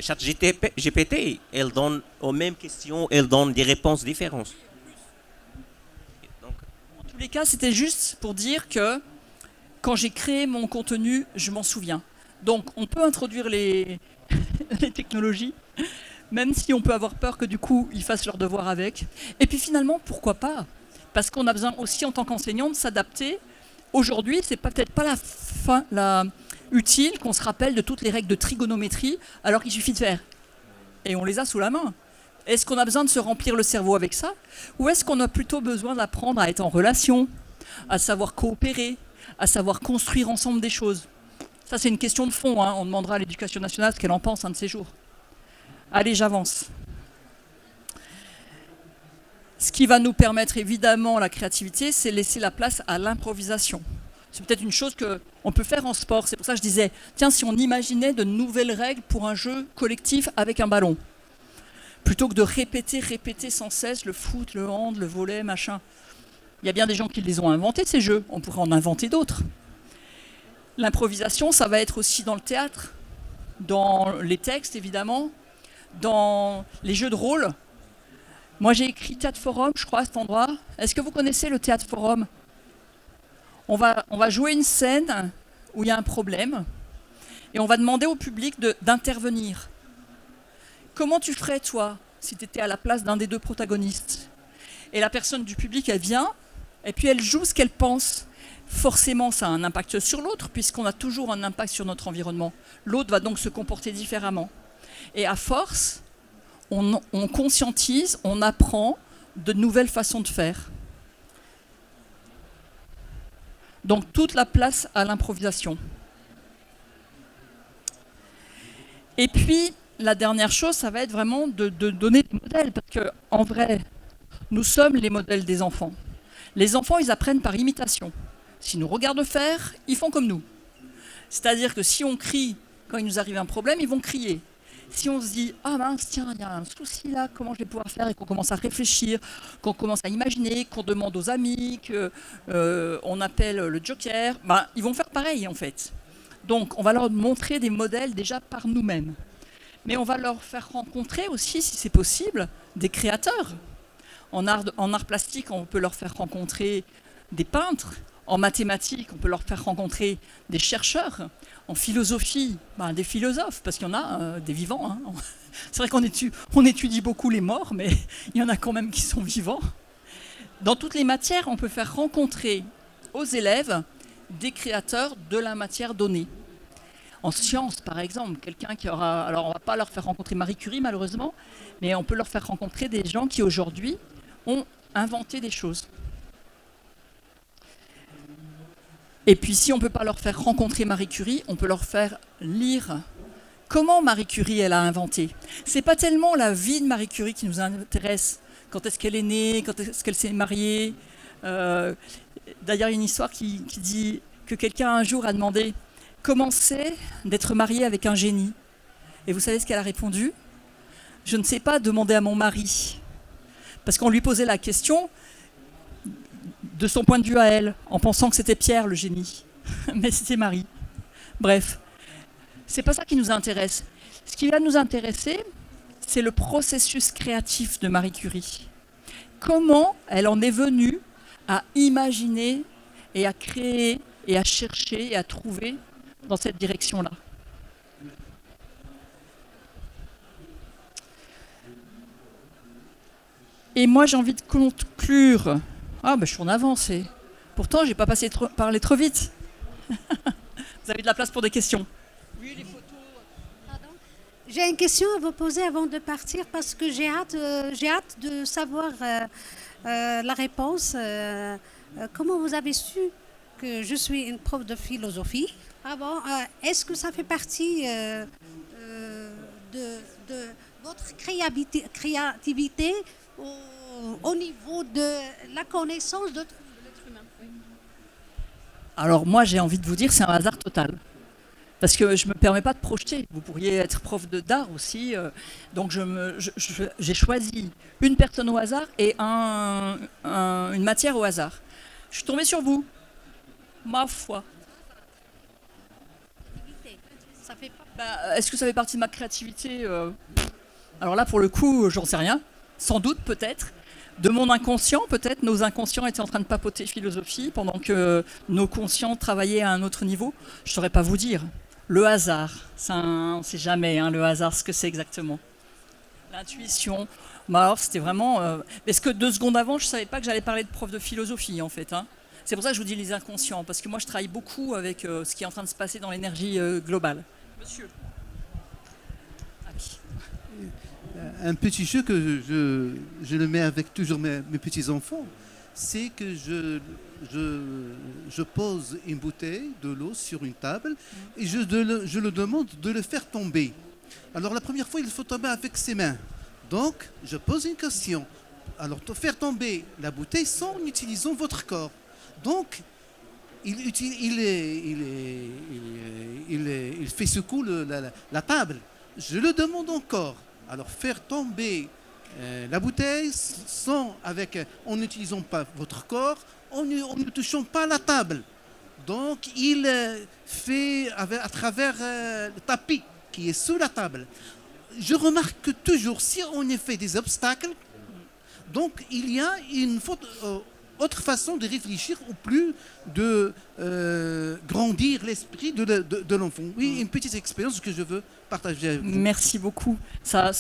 ChatGPT, elle donne aux mêmes questions, elle donne des réponses différentes. En tous les cas, c'était juste pour dire que quand j'ai créé mon contenu, je m'en souviens. Donc, on peut introduire les technologies, même si on peut avoir peur que du coup, ils fassent leur devoir avec. Et puis finalement, pourquoi pas? Parce qu'on a besoin aussi, en tant qu'enseignant, de s'adapter. Aujourd'hui, c'est peut-être pas utile qu'on se rappelle de toutes les règles de trigonométrie, alors qu'il suffit de faire. Et on les a sous la main. Est-ce qu'on a besoin de se remplir le cerveau avec ça? Ou est-ce qu'on a plutôt besoin d'apprendre à être en relation, à savoir coopérer, à savoir construire ensemble des choses? Ça, c'est une question de fond. Hein. On demandera à l'Éducation nationale ce qu'elle en pense un de ces jours. Allez, j'avance. Ce qui va nous permettre évidemment la créativité, c'est laisser la place à l'improvisation. C'est peut-être une chose qu'on peut faire en sport. C'est pour ça que je disais, tiens, si on imaginait de nouvelles règles pour un jeu collectif avec un ballon, plutôt que de répéter sans cesse le foot, le hand, le volley, machin. Il y a bien des gens qui les ont inventés, ces jeux. On pourrait en inventer d'autres. L'improvisation, ça va être aussi dans le théâtre, dans les textes, évidemment, dans les jeux de rôle. Moi, j'ai écrit Théâtre Forum, je crois, à cet endroit. Est-ce que vous connaissez le Théâtre Forum? On va jouer une scène où il y a un problème et on va demander au public d'intervenir. Comment tu ferais, toi, si tu étais à la place d'un des deux protagonistes? Et la personne du public, elle vient et puis elle joue ce qu'elle pense. Forcément, ça a un impact sur l'autre puisqu'on a toujours un impact sur notre environnement. L'autre va donc se comporter différemment. Et à force, on conscientise, on apprend de nouvelles façons de faire. Donc toute la place à l'improvisation. Et puis, la dernière chose, ça va être vraiment de donner des modèles, parce qu'en vrai, nous sommes les modèles des enfants. Les enfants, ils apprennent par imitation. S'ils nous regardent faire, ils font comme nous. C'est-à-dire que si on crie, quand il nous arrive un problème, ils vont crier. Si on se dit « Ah mince, tiens, il y a un souci là, comment je vais pouvoir faire ?» et qu'on commence à réfléchir, qu'on commence à imaginer, qu'on demande aux amis, qu'on appelle le joker, ben, ils vont faire pareil en fait. Donc on va leur montrer des modèles déjà par nous-mêmes. Mais on va leur faire rencontrer aussi, si c'est possible, des créateurs. En art plastique, on peut leur faire rencontrer des peintres. En mathématiques, on peut leur faire rencontrer des chercheurs. En philosophie, ben, des philosophes, parce qu'il y en a des vivants. Hein. C'est vrai qu'on étudie beaucoup les morts, mais il y en a quand même qui sont vivants. Dans toutes les matières, on peut faire rencontrer aux élèves des créateurs de la matière donnée. En sciences, par exemple, quelqu'un qui aura... Alors, on ne va pas leur faire rencontrer Marie Curie, malheureusement, mais on peut leur faire rencontrer des gens qui, aujourd'hui, ont inventé des choses. Et puis, si on ne peut pas leur faire rencontrer Marie Curie, on peut leur faire lire comment Marie Curie, elle a inventé. Ce n'est pas tellement la vie de Marie Curie qui nous intéresse. Quand est-ce qu'elle est née, quand est-ce qu'elle s'est mariée. D'ailleurs, il y a une histoire qui dit que quelqu'un un jour a demandé « Comment c'est d'être marié avec un génie ?» Et vous savez ce qu'elle a répondu? « Je ne sais pas, demander à mon mari. » Parce qu'on lui posait la question de son point de vue à elle, en pensant que c'était Pierre le génie. mais c'était Marie. Bref, c'est pas ça qui nous intéresse. Ce qui va nous intéresser, c'est le processus créatif de Marie Curie. Comment elle en est venue à imaginer et à créer et à chercher et à trouver dans cette direction-là. Et moi, j'ai envie de conclure. Ah, ben, je suis en avance. Pourtant, je n'ai pas parlé trop vite. Vous avez de la place pour des questions. Oui, les photos. J'ai une question à vous poser avant de partir parce que j'ai hâte de savoir la réponse. Comment vous avez su que je suis une prof de philosophie? Est-ce que ça fait partie de votre créativité au niveau de la connaissance de l'être humain? Alors moi, j'ai envie de vous dire, c'est un hasard total. Parce que je ne me permets pas de projeter. Vous pourriez être prof d'art aussi. Donc j'ai choisi une personne au hasard et une matière au hasard. Je suis tombée sur vous. Ma foi. Est-ce que ça fait partie de ma créativité? Alors là, pour le coup, j'en sais rien. Sans doute, peut-être. De mon inconscient, peut-être. Nos inconscients étaient en train de papoter philosophie pendant que nos conscients travaillaient à un autre niveau. Je ne saurais pas vous dire. Le hasard, ça, on ne sait jamais, hein, le hasard, ce que c'est exactement. L'intuition. Alors, c'était vraiment... Parce que 2 secondes avant, je ne savais pas que j'allais parler de prof de philosophie, en fait. Hein. C'est pour ça que je vous dis les inconscients, parce que moi, je travaille beaucoup avec ce qui est en train de se passer dans l'énergie globale. Monsieur. Un petit jeu que je le mets avec toujours mes petits-enfants, c'est que je pose une bouteille de l'eau sur une table et je le demande de le faire tomber. Alors la première fois, il faut tomber avec ses mains. Donc, je pose une question. Alors, faire tomber la bouteille sans utilisant votre corps. Donc, il fait secouer la table. Je le demande encore. Alors, faire tomber la bouteille en n'utilisant pas votre corps, en ne touchant pas la table. Donc, il fait à travers le tapis qui est sous la table. Je remarque que toujours, si on y fait des obstacles, donc il y a une autre façon de réfléchir ou plus de grandir l'esprit de l'enfant. Oui, une petite expérience que je veux partager avec vous. Merci beaucoup. Ça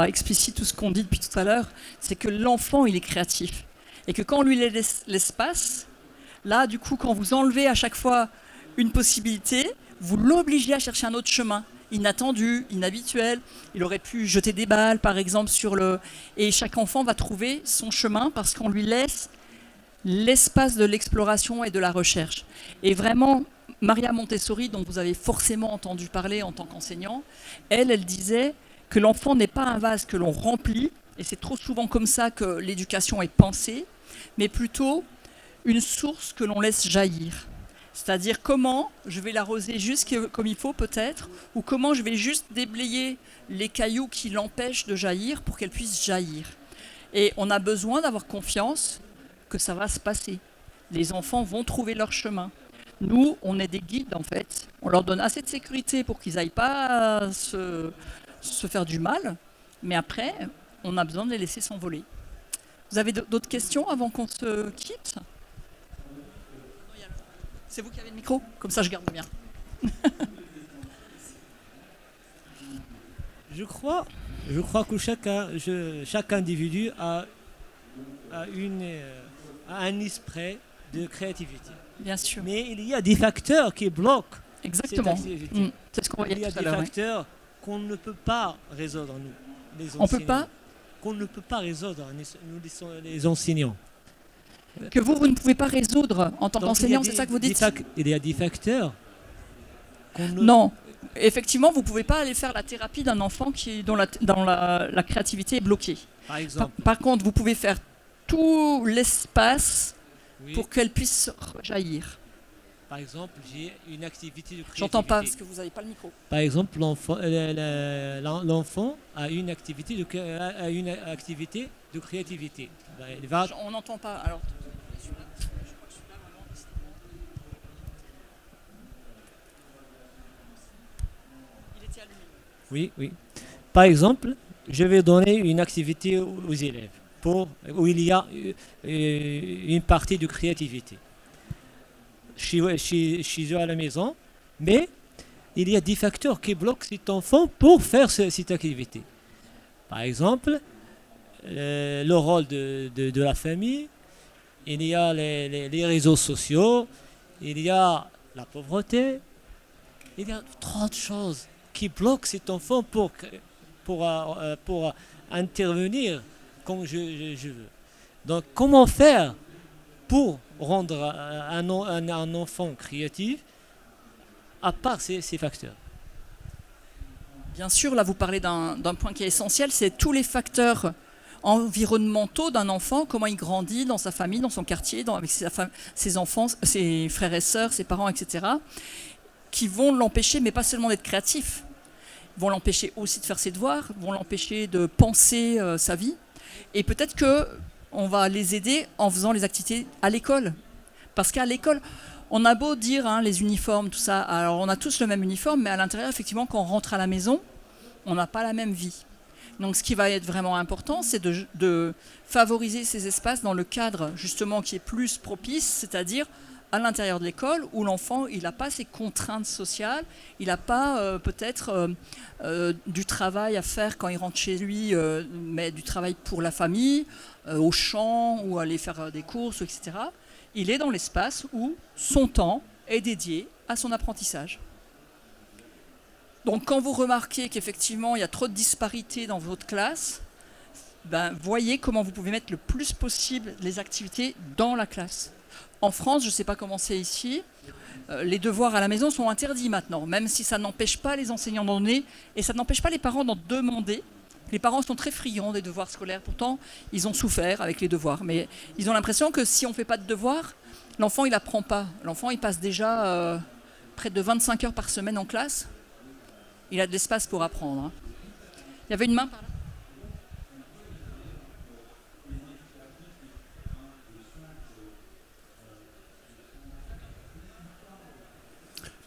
explicite tout ce qu'on dit depuis tout à l'heure. C'est que l'enfant, il est créatif. Et que quand on lui laisse l'espace, là, du coup, quand vous enlevez à chaque fois une possibilité, vous l'obligez à chercher un autre chemin. Inattendu, inhabituel. Il aurait pu jeter des balles, par exemple, et chaque enfant va trouver son chemin parce qu'on lui laisse l'espace de l'exploration et de la recherche. Et vraiment, Maria Montessori, dont vous avez forcément entendu parler en tant qu'enseignant, elle disait que l'enfant n'est pas un vase que l'on remplit, et c'est trop souvent comme ça que l'éducation est pensée, mais plutôt une source que l'on laisse jaillir. C'est-à-dire comment je vais l'arroser juste comme il faut peut-être, ou comment je vais juste déblayer les cailloux qui l'empêchent de jaillir pour qu'elle puisse jaillir. Et on a besoin d'avoir confiance que ça va se passer. Les enfants vont trouver leur chemin. Nous, on est des guides en fait. On leur donne assez de sécurité pour qu'ils n'aillent pas se faire du mal, mais après, on a besoin de les laisser s'envoler. Vous avez d'autres questions avant qu'on se quitte ? C'est vous qui avez le micro? Comme ça, je garde bien. Je crois que chaque individu a un esprit de créativité. Bien sûr. Mais il y a des facteurs qui bloquent Exactement. cette activité. C'est ce qu'on voyait Il y a tout à des l'heure. facteurs qu'on ne peut pas résoudre, nous, les enseignants. On peut pas Qu'on ne peut pas résoudre, nous, les enseignants. Que vous ne pouvez pas résoudre en tant qu'enseignant, c'est ça que vous dites? Il y a des facteurs Non. Effectivement, vous ne pouvez pas aller faire la thérapie d'un enfant dont la créativité est bloquée. Par exemple. Par contre, vous pouvez faire tout l'espace pour qu'elle puisse jaillir. Par exemple, j'ai une activité de créativité. J'entends pas parce que vous n'avez pas le micro. Par exemple, l'enfant a une activité de créativité. On n'entend pas. Alors. Oui, oui. Par exemple, je vais donner une activité aux élèves où il y a une partie de créativité. Chez eux à la maison, mais il y a des facteurs qui bloquent cet enfant pour faire cette activité. Par exemple, le rôle de la famille, il y a les réseaux sociaux, il y a la pauvreté, il y a trop de choses qui bloquent cet enfant pour intervenir comme je veux. Donc comment faire pour rendre un enfant créatif à part ces facteurs? Bien sûr, là vous parlez d'un point qui est essentiel, c'est tous les facteurs environnementaux d'un enfant, comment il grandit dans sa famille, dans son quartier, avec ses enfants, ses frères et sœurs, ses parents, etc., qui vont l'empêcher, mais pas seulement d'être créatif, vont l'empêcher aussi de faire ses devoirs, vont l'empêcher de penser sa vie, et peut-être qu'on va les aider en faisant les activités à l'école. Parce qu'à l'école, on a beau dire les uniformes, tout ça, alors on a tous le même uniforme, mais à l'intérieur, effectivement, quand on rentre à la maison, on n'a pas la même vie. Donc ce qui va être vraiment important, c'est de favoriser ces espaces dans le cadre justement qui est plus propice, c'est-à-dire à l'intérieur de l'école où l'enfant il n'a pas ses contraintes sociales, il n'a pas peut-être du travail à faire quand il rentre chez lui, mais du travail pour la famille, au champ ou aller faire des courses, etc. Il est dans l'espace où son temps est dédié à son apprentissage. Donc quand vous remarquez qu'effectivement il y a trop de disparités dans votre classe, voyez comment vous pouvez mettre le plus possible les activités dans la classe. En France, je ne sais pas comment c'est ici, les devoirs à la maison sont interdits maintenant, même si ça n'empêche pas les enseignants d'en donner et ça n'empêche pas les parents d'en demander. Les parents sont très friands des devoirs scolaires, pourtant ils ont souffert avec les devoirs, mais ils ont l'impression que si on ne fait pas de devoirs, l'enfant il n'apprend pas. L'enfant il passe déjà près de 25 heures par semaine en classe. Il a de l'espace pour apprendre. Il y avait une main par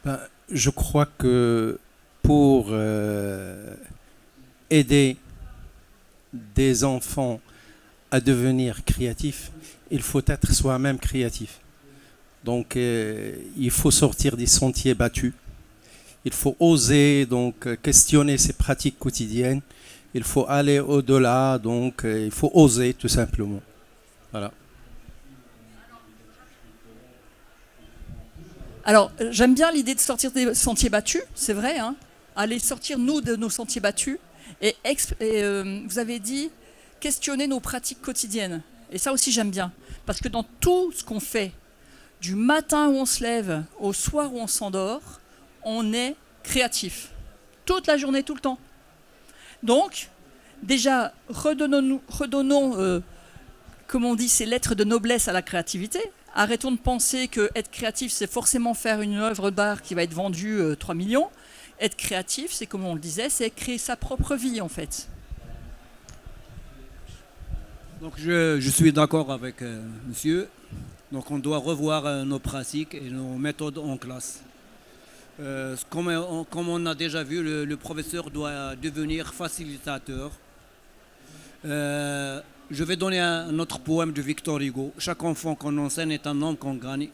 là. Je crois que pour aider des enfants à devenir créatifs, il faut être soi-même créatif. Donc il faut sortir des sentiers battus. Il faut oser donc questionner ses pratiques quotidiennes. Il faut aller au-delà, donc il faut oser tout simplement. Voilà. Alors j'aime bien l'idée de sortir des sentiers battus, c'est vrai, aller sortir nous de nos sentiers battus et vous avez dit questionner nos pratiques quotidiennes. Et ça aussi j'aime bien, parce que dans tout ce qu'on fait, du matin où on se lève au soir où on s'endort, on est créatif. Toute la journée, tout le temps. Donc, déjà, redonnons comme on dit, ces lettres de noblesse à la créativité. Arrêtons de penser que être créatif, c'est forcément faire une œuvre d'art qui va être vendue 3 millions. Être créatif, c'est comme on le disait, c'est créer sa propre vie, en fait. Donc, je suis d'accord avec monsieur. Donc, on doit revoir nos pratiques et nos méthodes en classe. Comme on a déjà vu, le professeur doit devenir facilitateur. Je vais donner un autre poème de Victor Hugo. Chaque enfant qu'on enseigne est un homme qu'on gagne.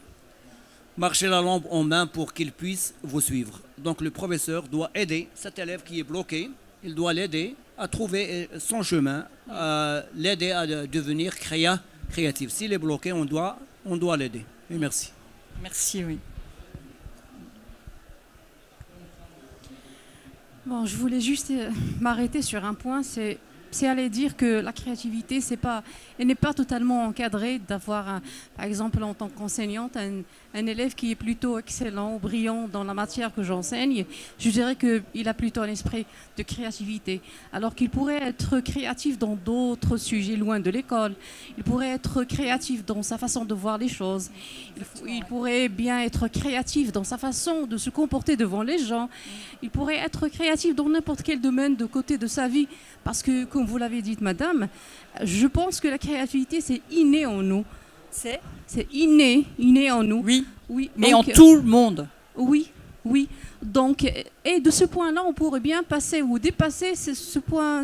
Marchez la lampe en main pour qu'il puisse vous suivre. Donc le professeur doit aider cet élève qui est bloqué. Il doit l'aider à trouver son chemin, l'aider à devenir créatif. S'il est bloqué, on doit l'aider. Et merci. Merci, oui. Bon, je voulais juste m'arrêter sur un point, c'est aller dire que la créativité, elle n'est pas totalement encadrée d'avoir, par exemple, en tant qu'enseignante, un élève qui est plutôt excellent ou brillant dans la matière que j'enseigne. Je dirais qu'il a plutôt un esprit de créativité, alors qu'il pourrait être créatif dans d'autres sujets loin de l'école. Il pourrait être créatif dans sa façon de voir les choses. Il pourrait bien être créatif dans sa façon de se comporter devant les gens. Il pourrait être créatif dans n'importe quel domaine de côté de sa vie, parce que, comme vous l'avez dit, madame, je pense que la créativité, c'est inné en nous. C'est inné en nous. Oui, oui. Mais donc, en tout le monde. Oui, Oui, donc, et de ce point-là, on pourrait bien passer ou dépasser ce point,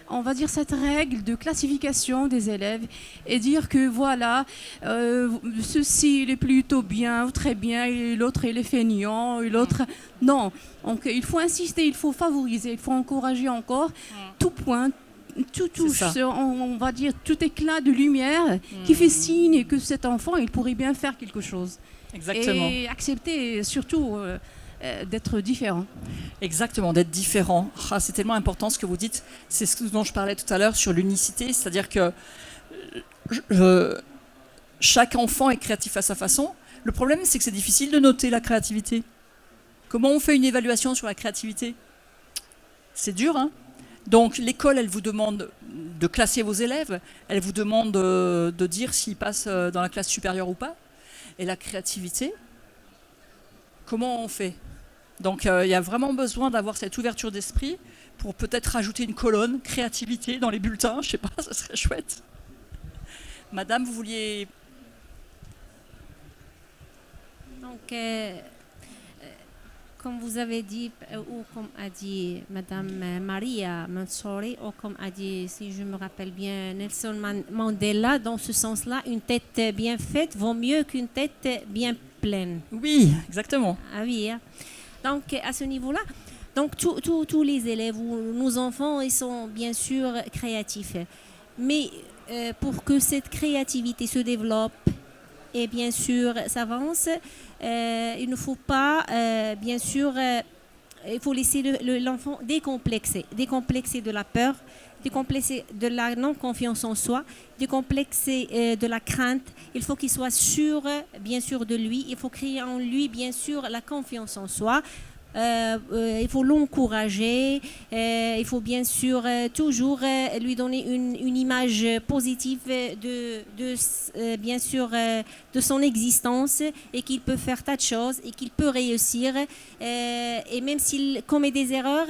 on va dire cette règle de classification des élèves et dire que voilà, ceci il est plutôt bien ou très bien, et l'autre il est feignant, et l'autre... Non, donc il faut insister, il faut favoriser, il faut encourager encore tout point, tout touche, on va dire tout éclat de lumière qui fait signe que cet enfant il pourrait bien faire quelque chose. Exactement. Et accepter surtout d'être différent. Exactement, d'être différent. Ah, c'est tellement important ce que vous dites. C'est ce dont je parlais tout à l'heure sur l'unicité, c'est-à-dire que chaque enfant est créatif à sa façon. Le problème, c'est que c'est difficile de noter la créativité. Comment on fait une évaluation sur la créativité? C'est dur, hein? Donc l'école, elle vous demande de classer vos élèves, elle vous demande de dire s'ils passent dans la classe supérieure ou pas. Et la créativité, comment on fait? Donc il y a vraiment besoin d'avoir cette ouverture d'esprit pour peut-être rajouter une colonne créativité dans les bulletins, je sais pas, ça serait chouette. Madame, vous vouliez... Donc, comme vous avez dit, ou comme a dit Madame Maria Montessori, ou comme a dit, si je me rappelle bien, Nelson Mandela, dans ce sens-là, une tête bien faite vaut mieux qu'une tête bien pleine. Oui, exactement. Ah oui, hein. Donc à ce niveau-là, donc tous les élèves ou nos enfants, ils sont bien sûr créatifs. Mais pour que cette créativité se développe et bien sûr s'avance, il ne faut pas, bien sûr, il faut laisser l'enfant décomplexé de la peur, décomplexé de la non-confiance en soi, décomplexé de la crainte. Il faut qu'il soit sûr, bien sûr, de lui. Il faut créer en lui, bien sûr, la confiance en soi. Il faut l'encourager, il faut bien sûr toujours lui donner une image positive bien sûr de son existence et qu'il peut faire tas de choses et qu'il peut réussir et même s'il commet des erreurs,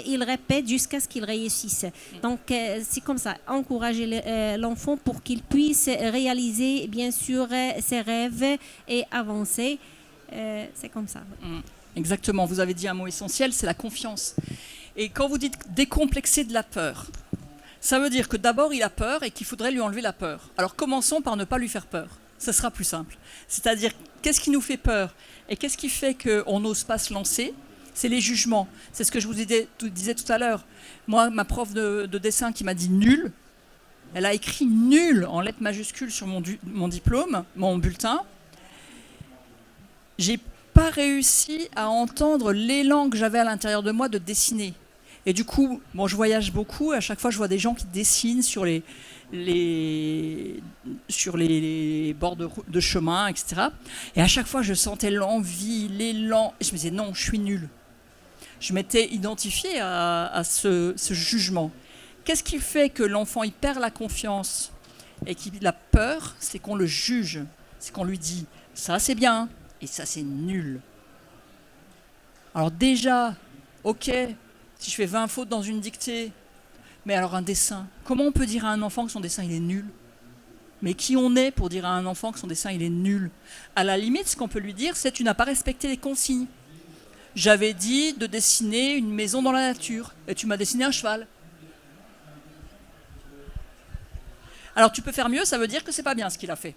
il répète jusqu'à ce qu'il réussisse. Donc c'est comme ça, encourager l'enfant pour qu'il puisse réaliser bien sûr ses rêves et avancer. C'est comme ça. Exactement, vous avez dit un mot essentiel, c'est la confiance. Et quand vous dites décomplexer de la peur, ça veut dire que d'abord il a peur et qu'il faudrait lui enlever la peur. Alors commençons par ne pas lui faire peur, ça sera plus simple. C'est-à-dire, qu'est-ce qui nous fait peur et qu'est-ce qui fait qu'on n'ose pas se lancer? C'est les jugements. C'est ce que je vous disais tout à l'heure. Moi, ma prof de dessin qui m'a dit nul, elle a écrit nul en lettres majuscules sur mon diplôme, mon bulletin. J'ai pas réussi à entendre l'élan que j'avais à l'intérieur de moi de dessiner. Et du coup, bon, je voyage beaucoup, à chaque fois je vois des gens qui dessinent sur les bords de chemin, etc. Et à chaque fois je sentais l'envie, l'élan, et je me disais non, je suis nulle. Je m'étais identifiée à ce jugement. Qu'est-ce qui fait que l'enfant il perd la confiance et qu'il a peur? C'est qu'on le juge, c'est qu'on lui dit ça c'est bien, et ça, c'est nul. Alors déjà, ok, si je fais 20 fautes dans une dictée, mais alors un dessin, comment on peut dire à un enfant que son dessin, il est nul? Mais qui on est pour dire à un enfant que son dessin, il est nul? À la limite, ce qu'on peut lui dire, c'est tu n'as pas respecté les consignes. J'avais dit de dessiner une maison dans la nature, et tu m'as dessiné un cheval. Alors tu peux faire mieux, ça veut dire que c'est pas bien ce qu'il a fait.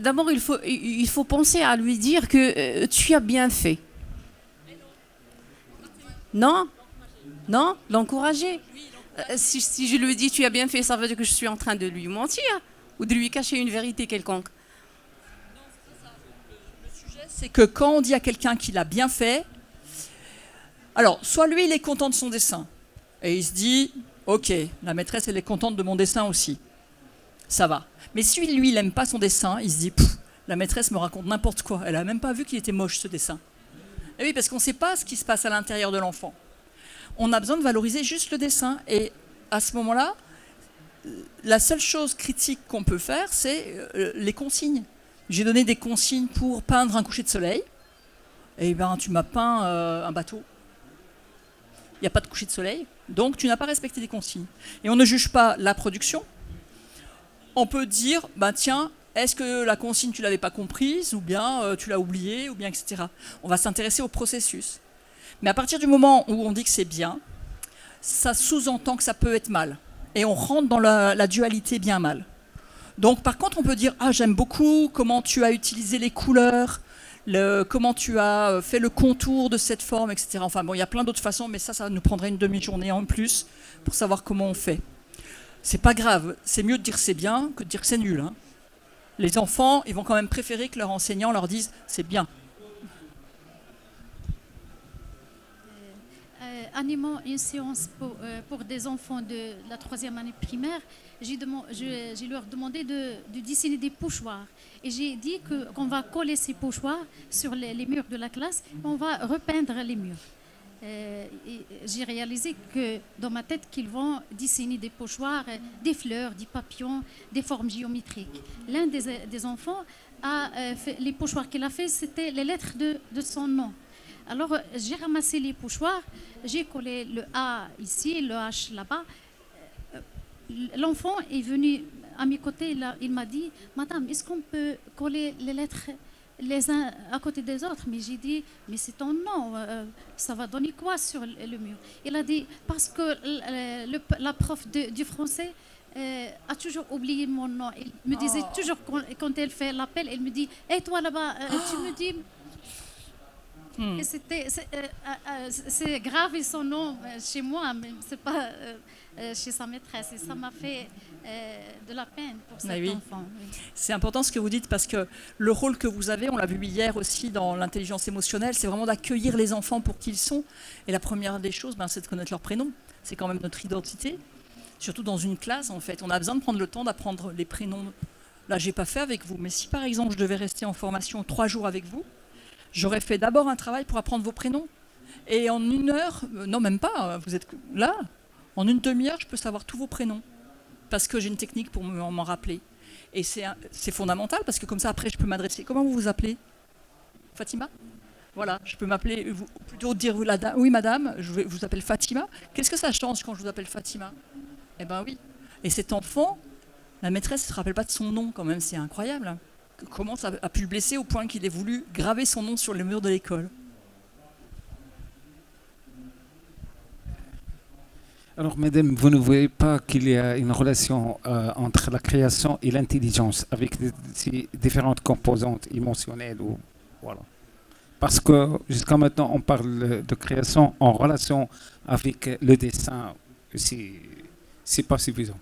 D'abord, il faut penser à lui dire que tu as bien fait. Non? Non? L'encourager. Si je lui dis tu as bien fait, ça veut dire que je suis en train de lui mentir ou de lui cacher une vérité quelconque. Le sujet, c'est que quand on dit à quelqu'un qu'il a bien fait, alors, soit lui, il est content de son dessin et il se dit ok, la maîtresse, elle est contente de mon dessin aussi. Ça va. Mais si lui, il n'aime pas son dessin, il se dit la maîtresse me raconte n'importe quoi. Elle n'a même pas vu qu'il était moche ce dessin. Et oui, parce qu'on ne sait pas ce qui se passe à l'intérieur de l'enfant. On a besoin de valoriser juste le dessin. Et à ce moment-là, la seule chose critique qu'on peut faire, c'est les consignes. J'ai donné des consignes pour peindre un coucher de soleil. Et bien, tu m'as peint un bateau. il n'y a pas de coucher de soleil, donc tu n'as pas respecté des consignes. Et on ne juge pas la production. On peut dire, bah tiens, est-ce que la consigne tu l'avais pas comprise, ou bien tu l'as oubliée, ou bien etc. On va s'intéresser au processus. Mais à partir du moment où on dit que c'est bien, ça sous-entend que ça peut être mal. Et on rentre dans la dualité bien-mal. Donc par contre, on peut dire, ah j'aime beaucoup comment tu as utilisé les couleurs, comment tu as fait le contour de cette forme, etc. Enfin bon, il y a plein d'autres façons, mais ça nous prendrait une demi-journée en plus pour savoir comment on fait. C'est pas grave, c'est mieux de dire c'est bien que de dire que c'est nul. Hein. Les enfants, ils vont quand même préférer que leur enseignant leur dise c'est bien. Animant une séance pour des enfants de la 3e année primaire, j'ai leur demandé de dessiner des pochoirs. Et j'ai dit qu'on va coller ces pochoirs sur les murs de la classe et on va repeindre les murs. J'ai réalisé que dans ma tête qu'ils vont dessiner des pochoirs, des fleurs, des papillons, des formes géométriques. L'un des enfants a fait, les pochoirs qu'il a fait, c'était les lettres de son nom. Alors j'ai ramassé les pochoirs, j'ai collé le A ici, le H là-bas. L'enfant est venu à mes côtés, il m'a dit « Madame, est-ce qu'on peut coller les lettres les uns à côté des autres ?» Mais j'ai dit « Mais c'est ton nom, ça va donner quoi sur le mur ?» Il a dit « Parce que la prof du français a toujours oublié mon nom. Elle me disait toujours quand elle fait l'appel, elle me dit « Et toi là-bas, tu me dis… » Et c'est grave son nom chez moi, mais c'est pas chez sa maîtresse. Et ça m'a fait de la peine pour cet enfant. Oui. C'est important ce que vous dites parce que le rôle que vous avez, on l'a vu hier aussi dans l'intelligence émotionnelle, c'est vraiment d'accueillir les enfants pour qui ils sont. Et la première des choses, c'est de connaître leur prénom. C'est quand même notre identité. Surtout dans une classe, en fait. On a besoin de prendre le temps d'apprendre les prénoms. Là, j'ai pas fait avec vous. Mais si, par exemple, je devais rester en formation 3 jours avec vous, j'aurais fait d'abord un travail pour apprendre vos prénoms. Et en 1 heure, non même pas, vous êtes là, en 1 demi-heure, je peux savoir tous vos prénoms. Parce que j'ai une technique pour m'en rappeler. Et c'est fondamental, parce que comme ça, après, je peux m'adresser. Comment vous vous appelez? Fatima? Voilà, je peux m'appeler, plutôt dire oui madame, je vous appelle Fatima. Qu'est-ce que ça change quand je vous appelle Fatima? Eh ben oui. Et cet enfant, la maîtresse ne se rappelle pas de son nom quand même, c'est incroyable. Comment ça a pu le blesser au point qu'il ait voulu graver son nom sur les murs de l'école. Alors, mesdames, vous ne voyez pas qu'il y a une relation entre la création et l'intelligence avec ces différentes composantes émotionnelles voilà. Parce que jusqu'à maintenant, on parle de création en relation avec le dessin. C'est pas suffisant.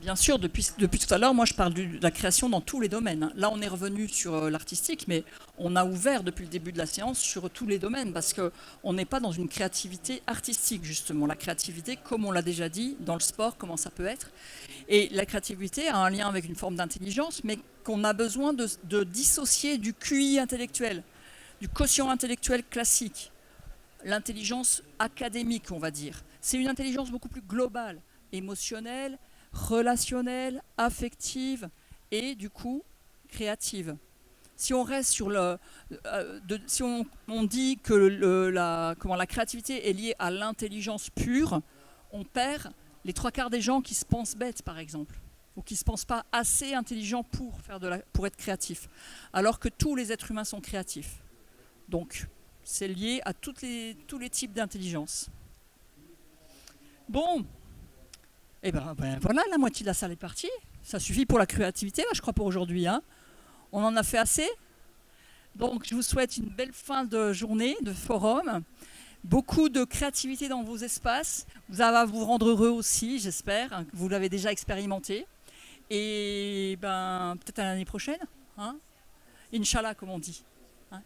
Bien sûr, depuis tout à l'heure, moi je parle de la création dans tous les domaines. Là, on est revenu sur l'artistique, mais on a ouvert depuis le début de la séance sur tous les domaines, parce qu'on n'est pas dans une créativité artistique, justement. La créativité, comme on l'a déjà dit, dans le sport, comment ça peut être. Et la créativité a un lien avec une forme d'intelligence, mais qu'on a besoin de dissocier du QI intellectuel, du quotient intellectuel classique, l'intelligence académique, on va dire. C'est une intelligence beaucoup plus globale, émotionnelle, relationnelle, affective et du coup créative. Si on reste sur si on dit que la créativité est liée à l'intelligence pure, on perd les 3/4 des gens qui se pensent bêtes, par exemple, ou qui ne se pensent pas assez intelligents pour être créatifs, alors que tous les êtres humains sont créatifs. Donc, c'est lié à tous les types d'intelligence. Bon. Et ben voilà, la moitié de la salle est partie. Ça suffit pour la créativité, là, je crois, pour aujourd'hui. Hein. On en a fait assez. Donc, je vous souhaite une belle fin de journée, de forum. Beaucoup de créativité dans vos espaces. Ça va vous rendre heureux aussi, j'espère. Hein, que vous l'avez déjà expérimenté. Et peut-être à l'année prochaine. Hein. Inch'Allah, comme on dit. Hein.